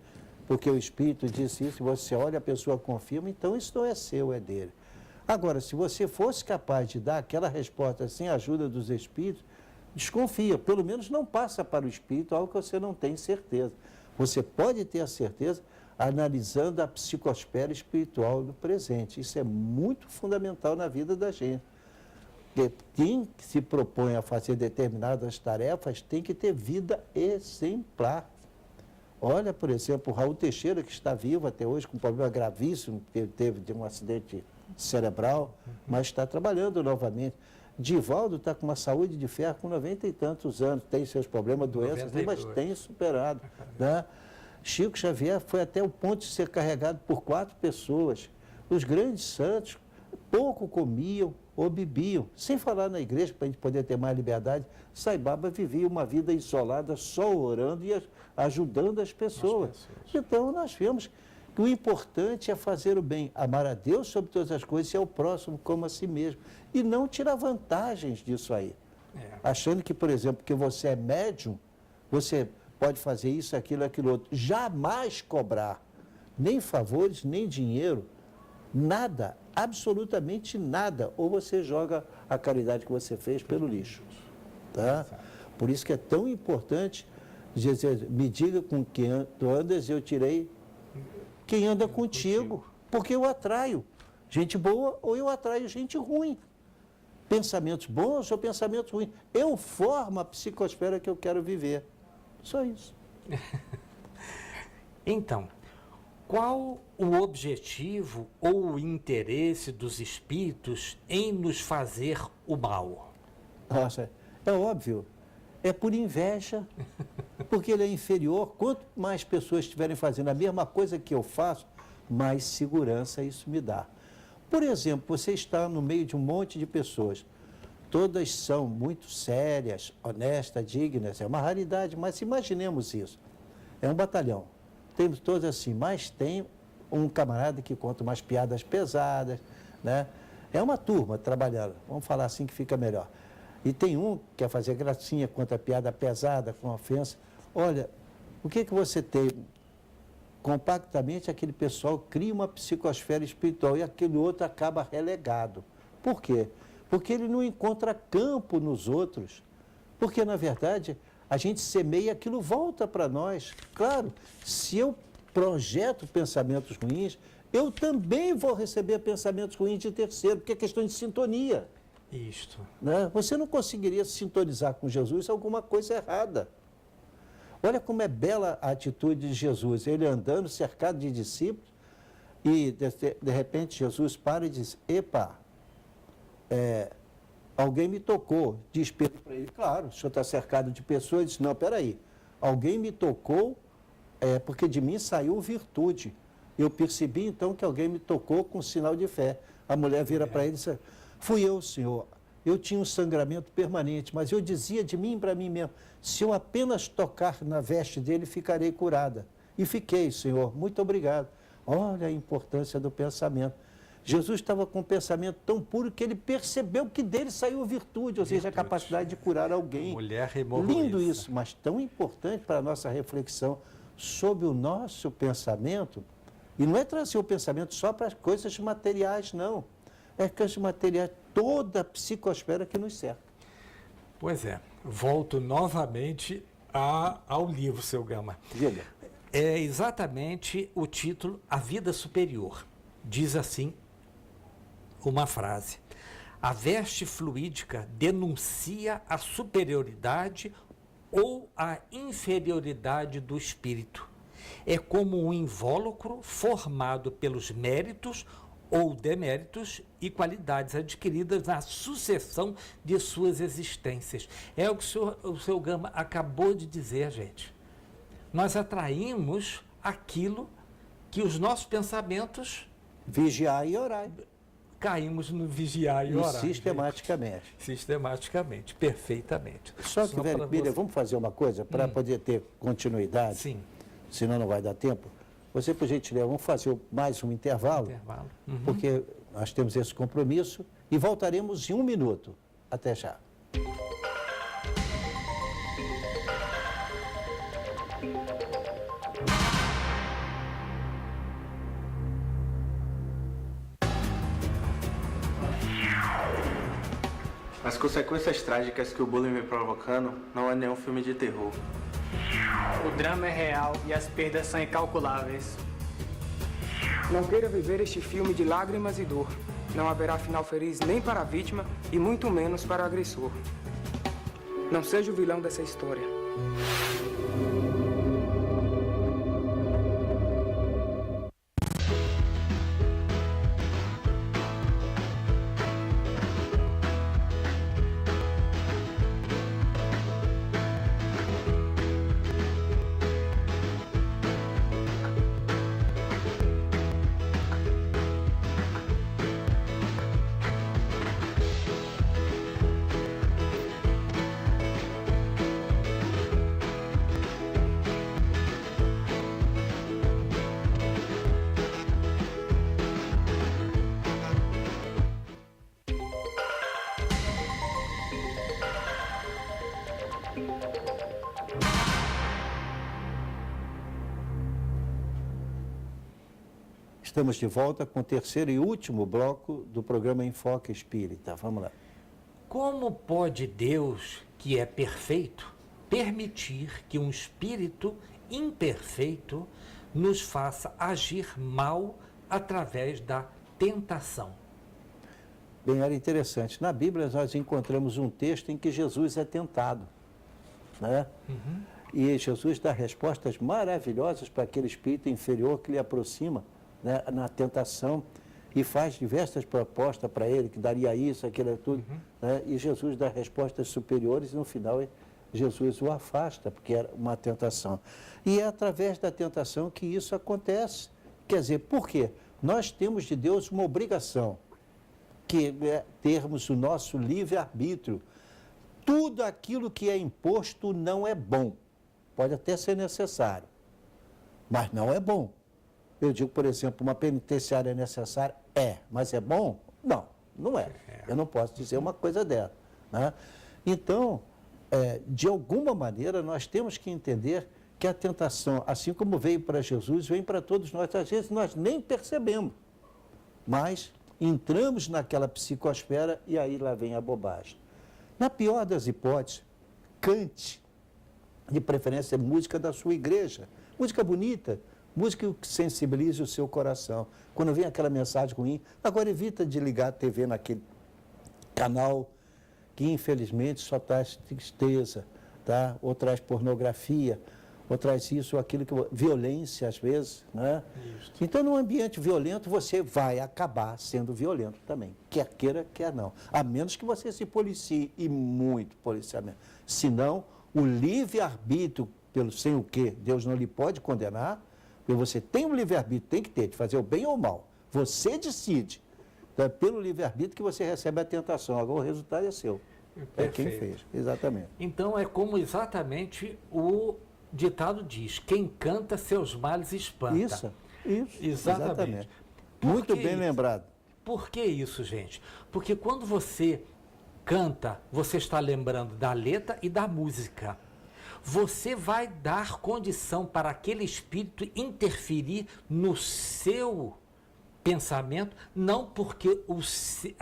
porque o Espírito disse isso, você olha, a pessoa confirma, então isso não é seu, é dele. Agora, se você fosse capaz de dar aquela resposta sem a ajuda dos Espíritos, desconfia, pelo menos não passa para o Espírito algo que você não tem certeza. Você pode ter a certeza analisando a psicosfera espiritual do presente. Isso é muito fundamental na vida da gente. Porque quem se propõe a fazer determinadas tarefas tem que ter vida exemplar. Olha, por exemplo, o Raul Teixeira, que está vivo até hoje com um problema gravíssimo, que teve de um acidente cerebral, mas está trabalhando novamente. Divaldo está com uma saúde de ferro com 90 e tantos anos, tem seus problemas, doenças, mas tem superado, né? Chico Xavier foi até o ponto de ser carregado por 4 pessoas. Os grandes santos pouco comiam ou bebiam, sem falar na igreja, para a gente poder ter mais liberdade. Sai Baba vivia uma vida isolada, só orando e ajudando as pessoas. Então, nós vemos que o importante é fazer o bem, amar a Deus sobre todas as coisas e ao próximo como a si mesmo. E não tirar vantagens disso aí. Achando que, por exemplo, que você é médium, você pode fazer isso, aquilo, aquilo outro. Jamais cobrar nem favores, nem dinheiro, nada, absolutamente nada. Ou você joga a caridade que você fez pelo lixo. Tá? Por isso que é tão importante dizer, me diga com quem tu andas, eu tirei quem anda contigo, porque eu atraio gente boa ou eu atraio gente ruim. Pensamentos bons ou pensamentos ruins. Eu formo a psicosfera que eu quero viver. Só isso. Então, qual o objetivo ou o interesse dos espíritos em nos fazer o mal? Nossa, é óbvio. É por inveja, porque ele é inferior. Quanto mais pessoas estiverem fazendo a mesma coisa que eu faço, mais segurança isso me dá. Por exemplo, você está no meio de um monte de pessoas. Todas são muito sérias, honestas, dignas. É uma raridade, mas imaginemos isso. É um batalhão. Temos todos assim, mas tem um camarada que conta umas piadas pesadas, né? É uma turma trabalhando. Vamos falar assim que fica melhor. E tem um que quer fazer gracinha, conta piada pesada, com ofensa. Olha, o que você tem? Compactamente, aquele pessoal cria uma psicosfera espiritual e aquele outro acaba relegado. Por quê? Porque ele não encontra campo nos outros. Porque, na verdade, a gente semeia e aquilo volta para nós. Claro, se eu projeto pensamentos ruins, eu também vou receber pensamentos ruins de terceiro, porque é questão de sintonia. Isto. Né? Você não conseguiria sintonizar com Jesus alguma coisa errada. Olha como é bela a atitude de Jesus. Ele andando cercado de discípulos e, de repente, Jesus para e diz, epa, alguém me tocou. Diz Pedro para ele, claro, o senhor está cercado de pessoas. Ele diz, não, peraí, alguém me tocou porque de mim saiu virtude. Eu percebi, então, que alguém me tocou com sinal de fé. A mulher vira para ele e diz, fui eu, Senhor. Eu tinha um sangramento permanente, mas eu dizia de mim para mim mesmo, se eu apenas tocar na veste dele, ficarei curada. E fiquei, Senhor, muito obrigado. Olha a importância do pensamento. Jesus estava com um pensamento tão puro que ele percebeu que dele saiu virtude, ou seja, a capacidade de curar alguém. Mulher removeu Lindo isso, mas tão importante para a nossa reflexão sobre o nosso pensamento. E não é trazer o pensamento só para as coisas materiais, não. É coisas materiais, toda a psicosfera que nos cerca. Pois é, volto novamente ao livro, seu Gama. Diga. É exatamente o título A Vida Superior. Diz assim uma frase: a veste fluídica denuncia a superioridade ou a inferioridade do espírito. É como um invólucro formado pelos méritos ou deméritos e qualidades adquiridas na sucessão de suas existências. É o que o seu Gama acabou de dizer, gente. Nós atraímos aquilo que os nossos pensamentos... Vigiar e orar. Caímos no vigiar e orar. Sistematicamente. Gente. Sistematicamente, perfeitamente. Só que, velho, Miriam, vamos fazer uma coisa para poder ter continuidade? Sim. Senão não vai dar tempo. Você, por gentileza, vamos fazer mais um intervalo, porque nós temos esse compromisso e voltaremos em 1 minuto. Até já. As consequências trágicas que o bullying vem provocando não é nenhum filme de terror. O drama é real e as perdas são incalculáveis. Não queira viver este filme de lágrimas e dor. Não haverá final feliz nem para a vítima e muito menos para o agressor. Não seja o vilão dessa história. Estamos de volta com o terceiro e último bloco do programa Enfoque Espírita. Vamos lá. Como pode Deus, que é perfeito, permitir que um espírito imperfeito nos faça agir mal através da tentação? Bem, era interessante. Na Bíblia nós encontramos um texto em que Jesus é tentado, né? E Jesus dá respostas maravilhosas para aquele espírito inferior que lhe aproxima, né, na tentação, e faz diversas propostas para ele, que daria isso, aquilo, tudo, né? E Jesus dá respostas superiores e no final Jesus o afasta, porque era uma tentação. E é através da tentação que isso acontece. Quer dizer, por quê? Nós temos de Deus uma obrigação, que é termos o nosso livre-arbítrio. Tudo aquilo que é imposto não é bom. Pode até ser necessário, mas não é bom. Eu digo, por exemplo, uma penitenciária é necessária? É, mas é bom? Não, não é. Eu não posso dizer uma coisa dessa, né? Então, de alguma maneira, nós temos que entender que a tentação, assim como veio para Jesus, vem para todos nós. Às vezes nós nem percebemos, mas entramos naquela psicosfera e aí lá vem a bobagem. Na pior das hipóteses, cante, de preferência, música da sua igreja, música bonita, música que sensibilize o seu coração. Quando vem aquela mensagem ruim, agora evita de ligar a TV naquele canal que infelizmente só traz tristeza, tá? Ou traz pornografia, ou traz isso ou aquilo, violência às vezes, né? Então, num ambiente violento, você vai acabar sendo violento também, quer queira, quer não. A menos que você se policie, e muito policiamento. Senão, o livre-arbítrio, sem o que Deus não lhe pode condenar, porque você tem um livre-arbítrio, tem que ter, de fazer o bem ou o mal. Você decide. Então, é pelo livre-arbítrio que você recebe a tentação. Agora o resultado é seu. Perfeito. É quem fez, exatamente. Então é como exatamente o ditado diz: quem canta seus males espanta. Isso. Isso, Exatamente. Muito bem lembrado. Por que isso, gente? Porque quando você canta, você está lembrando da letra e da música. Você vai dar condição para aquele espírito interferir no seu pensamento, não porque você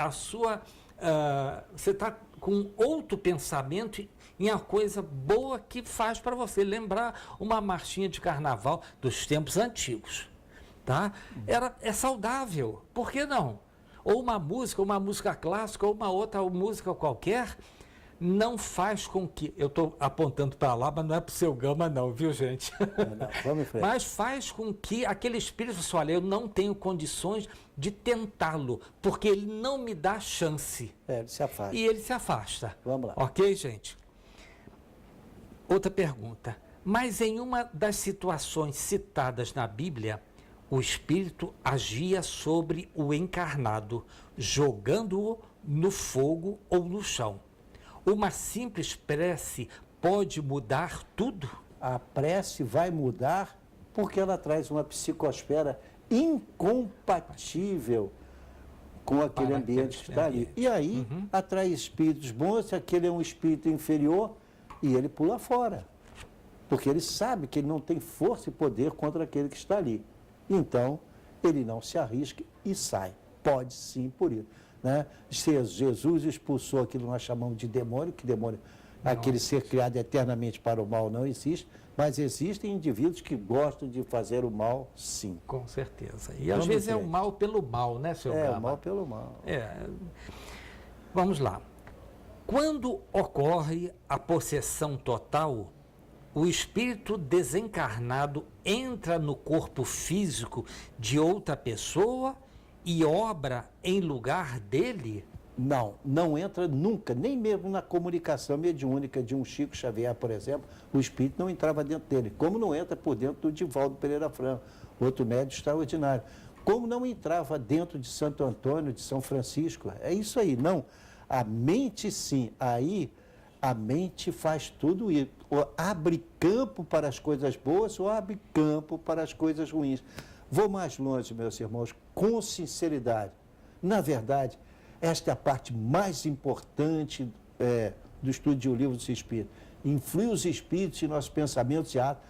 está com outro pensamento em uma coisa boa que faz para você lembrar uma marchinha de carnaval dos tempos antigos, tá? É saudável, por que não? Ou uma música clássica, ou uma outra música qualquer, não faz com que... Eu estou apontando para lá, mas não é para o seu Gama não, viu, gente? Não, vamos em frente. Mas faz com que aquele espírito fale, olha, eu não tenho condições de tentá-lo, porque ele não me dá chance. Ele se afasta. E ele se afasta. Vamos lá. Ok, gente? Outra pergunta. Mas em uma das situações citadas na Bíblia, o espírito agia sobre o encarnado, jogando-o no fogo ou no chão. Uma simples prece pode mudar tudo? A prece vai mudar porque ela traz uma psicosfera incompatível com aquele ambiente que está ali. E aí atrai espíritos bons, se aquele é um espírito inferior, e ele pula fora. Porque ele sabe que ele não tem força e poder contra aquele que está ali. Então, ele não se arrisca e sai. Pode sim por isso. Né? Se Jesus expulsou aquilo que nós chamamos de demônio, que demônio, aquele ser criado eternamente para o mal não existe, mas existem indivíduos que gostam de fazer o mal, sim. Com certeza. E às vezes é o mal pelo mal, né, seu Gama? É, o mal pelo mal. Vamos lá. Quando ocorre a possessão total, o espírito desencarnado entra no corpo físico de outra pessoa e obra em lugar dele? Não, não entra nunca, nem mesmo na comunicação mediúnica de um Chico Xavier, por exemplo, o espírito não entrava dentro dele, como não entra por dentro do Divaldo Pereira Franco, outro médium extraordinário, como não entrava dentro de Santo Antônio, de São Francisco, é isso aí, não. A mente sim, aí a mente faz tudo isso, ou abre campo para as coisas boas ou abre campo para as coisas ruins. Vou mais longe, meus irmãos, com sinceridade. Na verdade, esta é a parte mais importante do estudo de O Livro dos Espíritos. Influi os espíritos em nossos pensamentos e atos.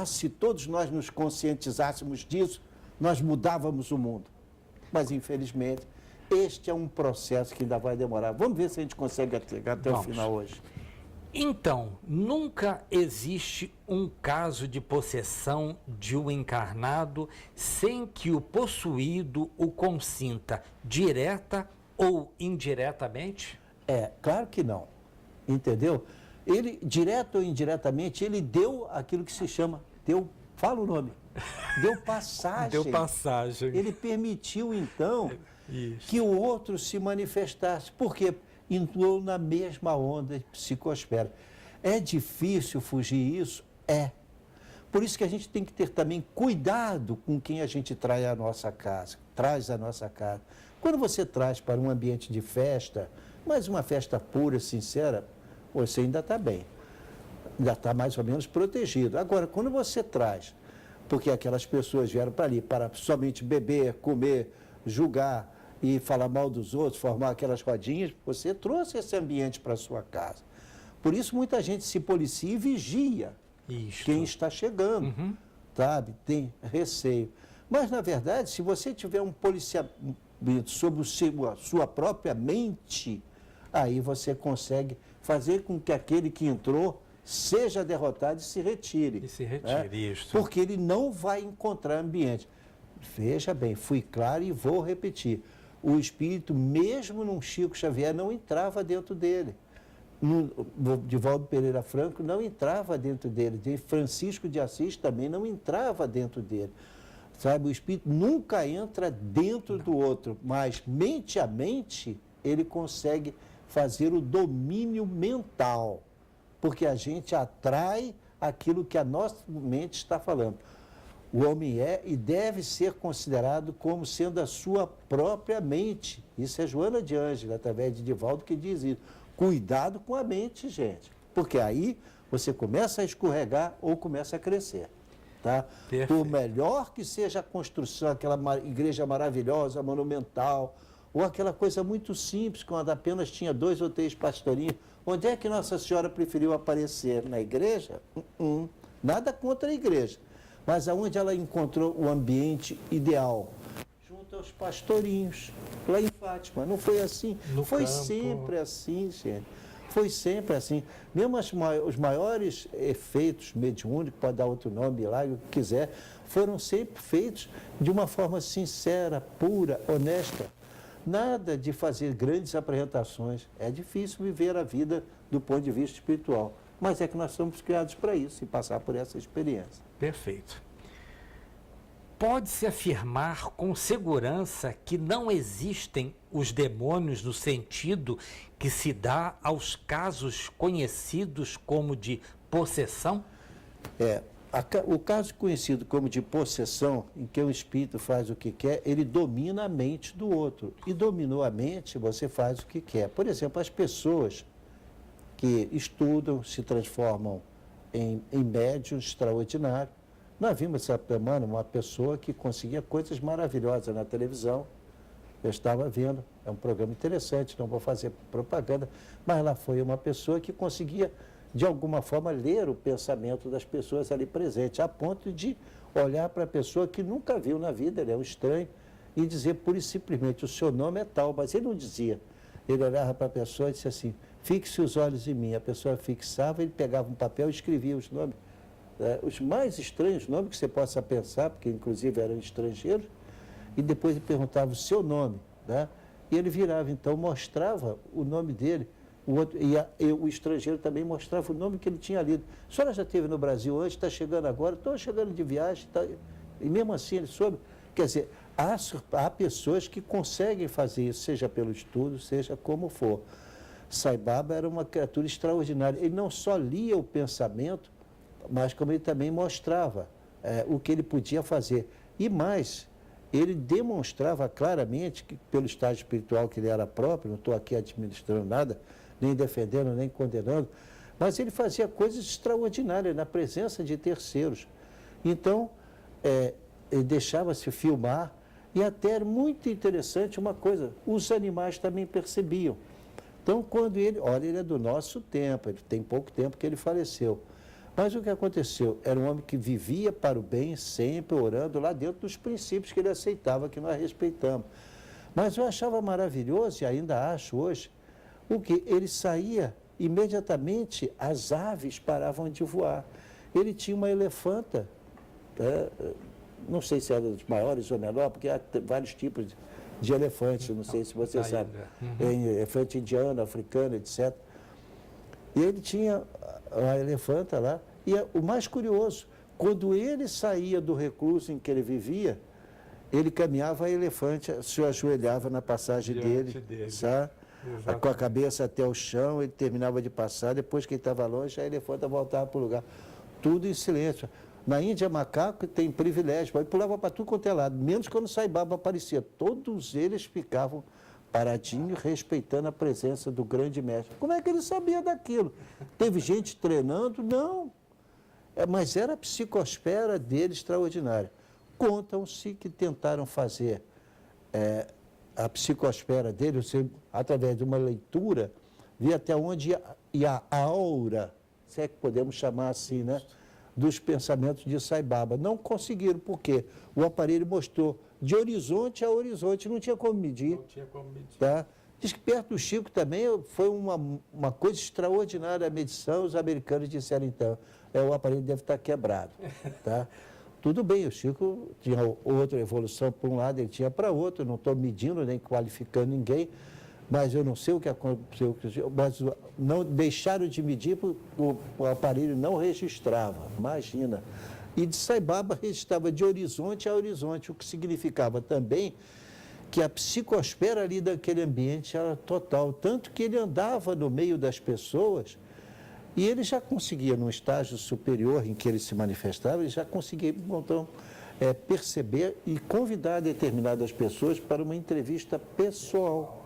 Se todos nós nos conscientizássemos disso, nós mudávamos o mundo. Mas, infelizmente, este é um processo que ainda vai demorar. Vamos ver se a gente consegue chegar até o final hoje. Então, nunca existe um caso de possessão de um encarnado sem que o possuído o consinta, direta ou indiretamente? Claro que não. Entendeu? Ele, direto ou indiretamente, ele deu aquilo que se chama, fala o nome, deu passagem. Deu passagem. Ele permitiu, então, que o outro se manifestasse. Por quê? Entrou na mesma onda de psicosfera. É difícil fugir isso? Por isso que a gente tem que ter também cuidado com quem a gente traz à nossa casa. Quando você traz para um ambiente de festa, mas uma festa pura, sincera, você ainda está bem. Ainda está mais ou menos protegido. Agora, quando você traz, porque aquelas pessoas vieram para ali para somente beber, comer, julgar, e falar mal dos outros, formar aquelas rodinhas, você trouxe esse ambiente para a sua casa. Por isso, muita gente se policia e vigia quem está chegando, sabe? Tem receio. Mas, na verdade, se você tiver um policiamento sobre a sua própria mente, aí você consegue fazer com que aquele que entrou seja derrotado e se retire. Isso. Porque ele não vai encontrar ambiente. Veja bem, fui claro e vou repetir. O espírito, mesmo num Chico Xavier, não entrava dentro dele. No Divaldo Pereira Franco, não entrava dentro dele. De Francisco de Assis também não entrava dentro dele. Sabe, o espírito nunca entra dentro do outro, mas mente a mente, ele consegue fazer o domínio mental. Porque a gente atrai aquilo que a nossa mente está falando. O homem é e deve ser considerado como sendo a sua própria mente. Isso é Joana de Ângela, através de Divaldo, que diz isso. Cuidado com a mente, gente. Porque aí você começa a escorregar ou começa a crescer. tá? Perfeito. Por melhor que seja a construção, aquela igreja maravilhosa, monumental, ou aquela coisa muito simples, quando apenas tinha 2 ou 3 pastorinhos, onde é que Nossa Senhora preferiu aparecer? Na igreja? Nada contra a igreja, mas aonde ela encontrou o ambiente ideal? Junto aos pastorinhos, lá em Fátima. Não foi assim? Foi sempre assim, gente. Foi sempre assim. Mesmo os maiores efeitos mediúnicos, pode dar outro nome, milagre, o que quiser, foram sempre feitos de uma forma sincera, pura, honesta. Nada de fazer grandes apresentações. É difícil viver a vida do ponto de vista espiritual. Mas é que nós somos criados para isso e passar por essa experiência. Perfeito. Pode-se afirmar com segurança que não existem os demônios no sentido que se dá aos casos conhecidos como de possessão? O caso conhecido como de possessão, em que o espírito faz o que quer, ele domina a mente do outro. E dominou a mente, você faz o que quer. Por exemplo, as pessoas que estudam, se transformam em médiuns extraordinários. Nós vimos essa semana uma pessoa que conseguia coisas maravilhosas na televisão. Eu estava vendo, é um programa interessante, não vou fazer propaganda, mas lá foi uma pessoa que conseguia, de alguma forma, ler o pensamento das pessoas ali presentes, a ponto de olhar para a pessoa que nunca viu na vida, ele é um estranho, e dizer pura e simplesmente, o seu nome é tal, mas ele não dizia. Ele olhava para a pessoa e disse assim, fixe os olhos em mim. A pessoa fixava, ele pegava um papel e escrevia os nomes. Os mais estranhos nomes que você possa pensar, porque inclusive eram estrangeiros, e depois ele perguntava o seu nome, né? E ele virava, então, mostrava o nome dele, o estrangeiro também mostrava o nome que ele tinha lido. A senhora já esteve no Brasil antes, está chegando agora, estou chegando de viagem, e mesmo assim ele soube. Quer dizer, há pessoas que conseguem fazer isso, seja pelo estudo, seja como for. Sai Baba era uma criatura extraordinária, ele não só lia o pensamento, mas como ele também mostrava o que ele podia fazer. E mais, ele demonstrava claramente que, pelo estágio espiritual que ele era próprio, não estou aqui administrando nada, nem defendendo, nem condenando, mas ele fazia coisas extraordinárias na presença de terceiros. Então, ele deixava-se filmar, e até era muito interessante uma coisa, os animais também percebiam. Então, quando ele é do nosso tempo, ele tem pouco tempo que ele faleceu. Mas o que aconteceu? Era um homem que vivia para o bem, sempre orando lá dentro dos princípios que ele aceitava, que nós respeitamos. Mas eu achava maravilhoso, e ainda acho hoje, o que ele saía, imediatamente as aves paravam de voar. Ele tinha uma elefanta, não sei se era dos maiores ou menor, porque há vários tipos de elefantes, não sei se você sabe. Elefante indiano, africano, etc. E ele tinha a elefanta lá, e o mais curioso, quando ele saía do recluso em que ele vivia, ele caminhava a elefante, se ajoelhava na passagem dele, sabe? Com a cabeça até o chão, ele terminava de passar, depois que ele estava longe, a elefanta voltava para o lugar. Tudo em silêncio. Na Índia, macaco tem privilégio, ele pulava para tudo quanto é lado, menos quando Sai Baba aparecia. Todos eles ficavam paradinho, respeitando a presença do grande mestre. Como é que ele sabia daquilo? Teve gente treinando? Não. Mas era a psicosfera dele extraordinária. Contam-se que tentaram fazer a psicosfera dele, através de uma leitura, ver até onde ia a aura, se é que podemos chamar assim, né, dos pensamentos de Sai Baba. Não conseguiram, porque o aparelho mostrou de horizonte a horizonte, não tinha como medir. Não tinha como medir. Tá? Diz que perto do Chico também foi uma coisa extraordinária a medição, os americanos disseram então, o aparelho deve estar quebrado. Tá? Tudo bem, o Chico tinha outra evolução para um lado, ele tinha para outro, não estou medindo nem qualificando ninguém, mas eu não sei o que aconteceu, mas não deixaram de medir, o aparelho não registrava, imagina. E de Sai Baba registrava de horizonte a horizonte, o que significava também que a psicosfera ali daquele ambiente era total, tanto que ele andava no meio das pessoas e ele já conseguia, num estágio superior em que ele se manifestava, ele já conseguia, então, perceber e convidar determinadas pessoas para uma entrevista pessoal.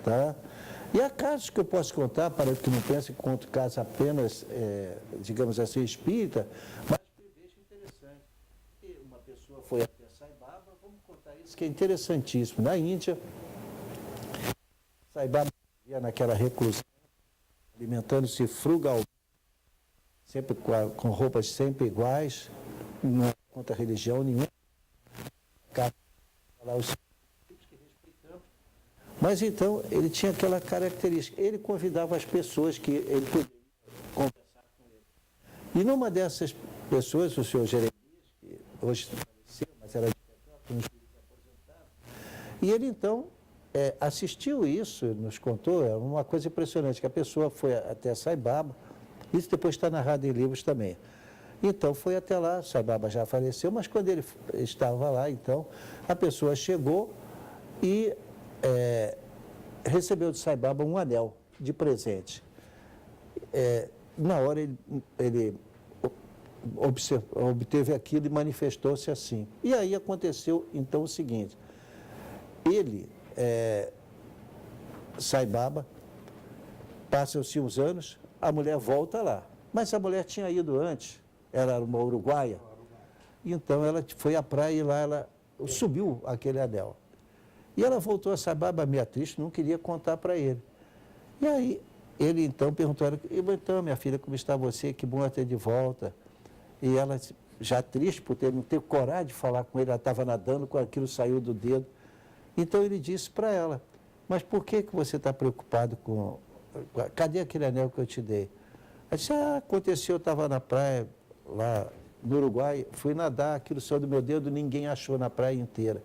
Tá? E há casos que eu posso contar, para que não pense que conto casos apenas, digamos assim, espírita, mas que eu vejo interessante. foi até Sai Baba, vamos contar isso que é interessantíssimo. Na Índia, Sai Baba vivia naquela reclusão, alimentando-se frugalmente, sempre com roupas sempre iguais, não é contra religião nenhuma. Mas então ele tinha aquela característica, ele convidava as pessoas que ele poderia conversar com ele. E numa dessas pessoas, o senhor Jeremias, que hoje faleceu, mas era de Petrópolis, um juiz aposentado, e ele então assistiu isso, nos contou, é uma coisa impressionante, que a pessoa foi até Sai Baba, isso depois está narrado em livros também. Então foi até lá, Sai Baba já faleceu, mas quando ele estava lá, então, a pessoa chegou e recebeu de Sai Baba um anel de presente. Na hora ele obteve aquilo e manifestou-se assim. E aí aconteceu então o seguinte, ele, Sai Baba, passam-se uns anos, a mulher volta lá, mas a mulher tinha ido antes, ela era uma uruguaia, então ela foi à praia e lá ela subiu aquele anel. E ela voltou a Sai Baba meio triste, não queria contar para ele. E aí ele então perguntou a ela, então minha filha, como está você? Que bom ter de volta. E ela, já triste por não ter coragem de falar com ele, ela estava nadando, com aquilo saiu do dedo. Então ele disse para ela, mas por que você está preocupado com... Cadê aquele anel que eu te dei? Ela disse, aconteceu, eu estava na praia, lá no Uruguai, fui nadar, aquilo saiu do meu dedo, ninguém achou na praia inteira.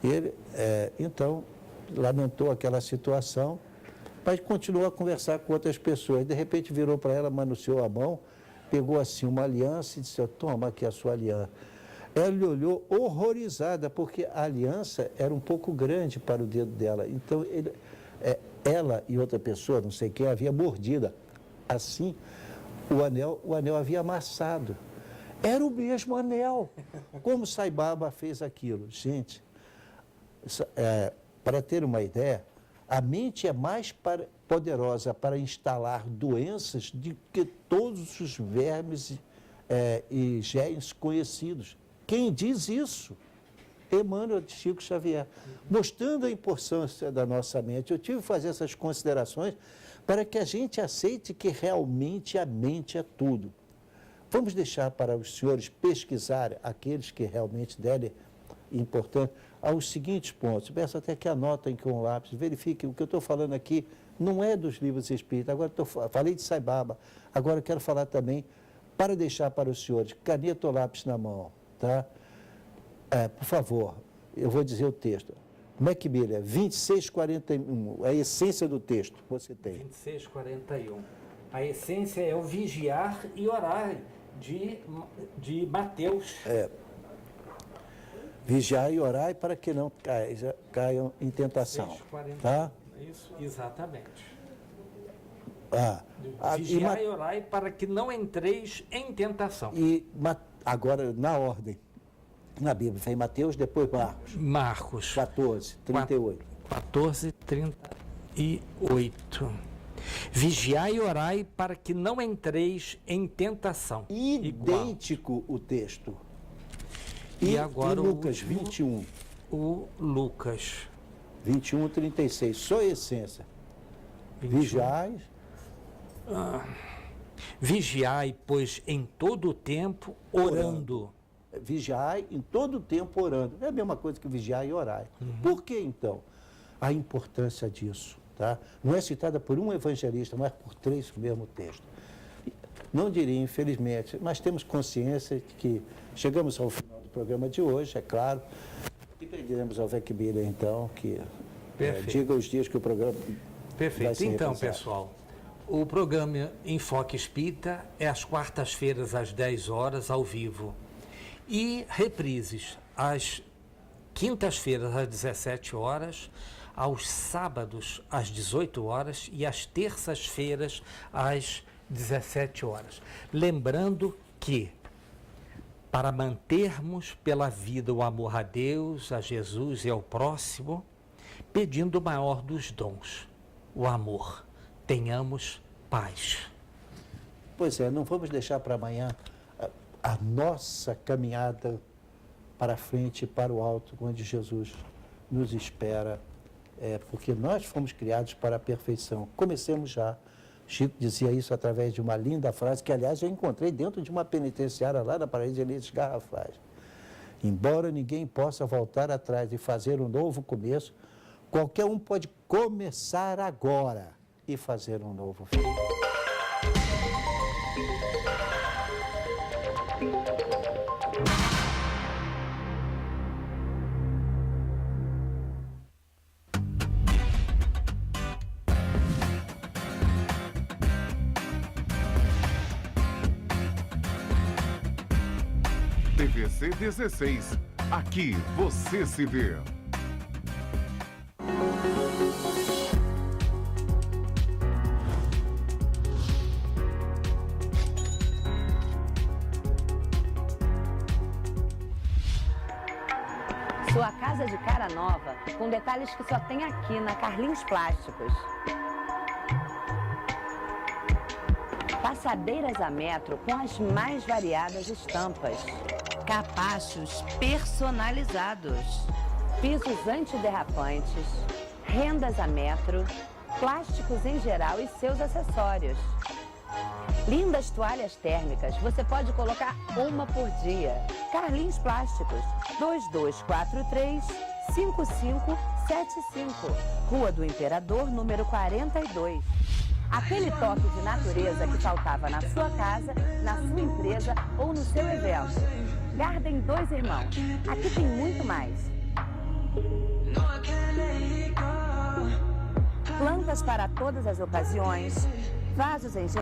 Ele, então, lamentou aquela situação, mas continuou a conversar com outras pessoas. De repente virou para ela, manuseou a mão, pegou assim uma aliança e disse, toma aqui a sua aliança. Ela lhe olhou horrorizada, porque a aliança era um pouco grande para o dedo dela. Então, ela e outra pessoa, não sei quem, havia mordida. Assim, o anel havia amassado. Era o mesmo anel. Como Sai Baba fez aquilo? Gente, para ter uma ideia, a mente é mais poderosa para instalar doenças do que todos os vermes e genes conhecidos. Quem diz isso? Emmanuel de Chico Xavier, mostrando a importância da nossa mente. Eu tive que fazer essas considerações para que a gente aceite que realmente a mente é tudo. Vamos deixar para os senhores pesquisarem, aqueles que realmente derem importância, aos seguintes pontos. Peço até que anotem com um lápis, verifiquem, o que eu estou falando aqui não é dos livros espíritas, agora falei de Sai Baba, agora eu quero falar também, para deixar para os senhores, caneta ou lápis na mão, tá? Por favor, eu vou dizer o texto. Macmillan, 2641, a essência do texto, você tem. 2641. A essência é o vigiar e orar de Mateus. Vigiar e orar para que não caiam em tentação. 2641. Tá? Isso, exatamente. Vigiar e orar para que não entreis em tentação. E agora, na ordem. Na Bíblia, vem Mateus, depois Marcos. Marcos. 14, 38. 14, 38. Vigiai e orai para que não entreis em tentação. Idêntico o texto. E agora Lucas 21. O Lucas. 21, 36. Só a essência. 21. Vigiai. Vigiai, pois em todo o tempo orando. Vigiai em todo o tempo orando. É a mesma coisa que vigiar e orar. Por que então? A importância disso, tá? Não é citada por um evangelista, mas por 3 no mesmo texto. Não diria, infelizmente, mas temos consciência de que chegamos ao final do programa de hoje, é claro, e pediremos ao Vec Biller, então, que diga os dias que o programa vai ser então, reprisado. pessoal, o programa Enfoque Espírita é às quartas-feiras, às 10 horas, ao vivo. E reprises às quintas-feiras, às 17 horas, aos sábados, às 18 horas e às terças-feiras, às 17 horas. Lembrando que, para mantermos pela vida o amor a Deus, a Jesus e ao próximo, pedindo o maior dos dons, o amor, tenhamos paz. Pois é, não vamos deixar para amanhã a nossa caminhada para frente, para o alto, onde Jesus nos espera, porque nós fomos criados para a perfeição. Comecemos já. Chico dizia isso através de uma linda frase, que, aliás, eu encontrei dentro de uma penitenciária lá na Paraíso de Elias Garrafais. Embora ninguém possa voltar atrás e fazer um novo começo, qualquer um pode começar agora e fazer um novo fim. TVC 16. Aqui você se vê. Sua casa de cara nova, com detalhes que só tem aqui na Carlinhos Plásticos. Passadeiras a metro com as mais variadas estampas. Capachos personalizados. Pisos antiderrapantes. Rendas a metro. Plásticos em geral e seus acessórios. Lindas toalhas térmicas, você pode colocar uma por dia. Carlinhos Plásticos, 2243-5575, Rua do Imperador, número 42. Aquele toque de natureza que faltava na sua casa, na sua empresa ou no seu evento. Garden 2 Irmãos, aqui tem muito mais. Plantas para todas as ocasiões, vasos em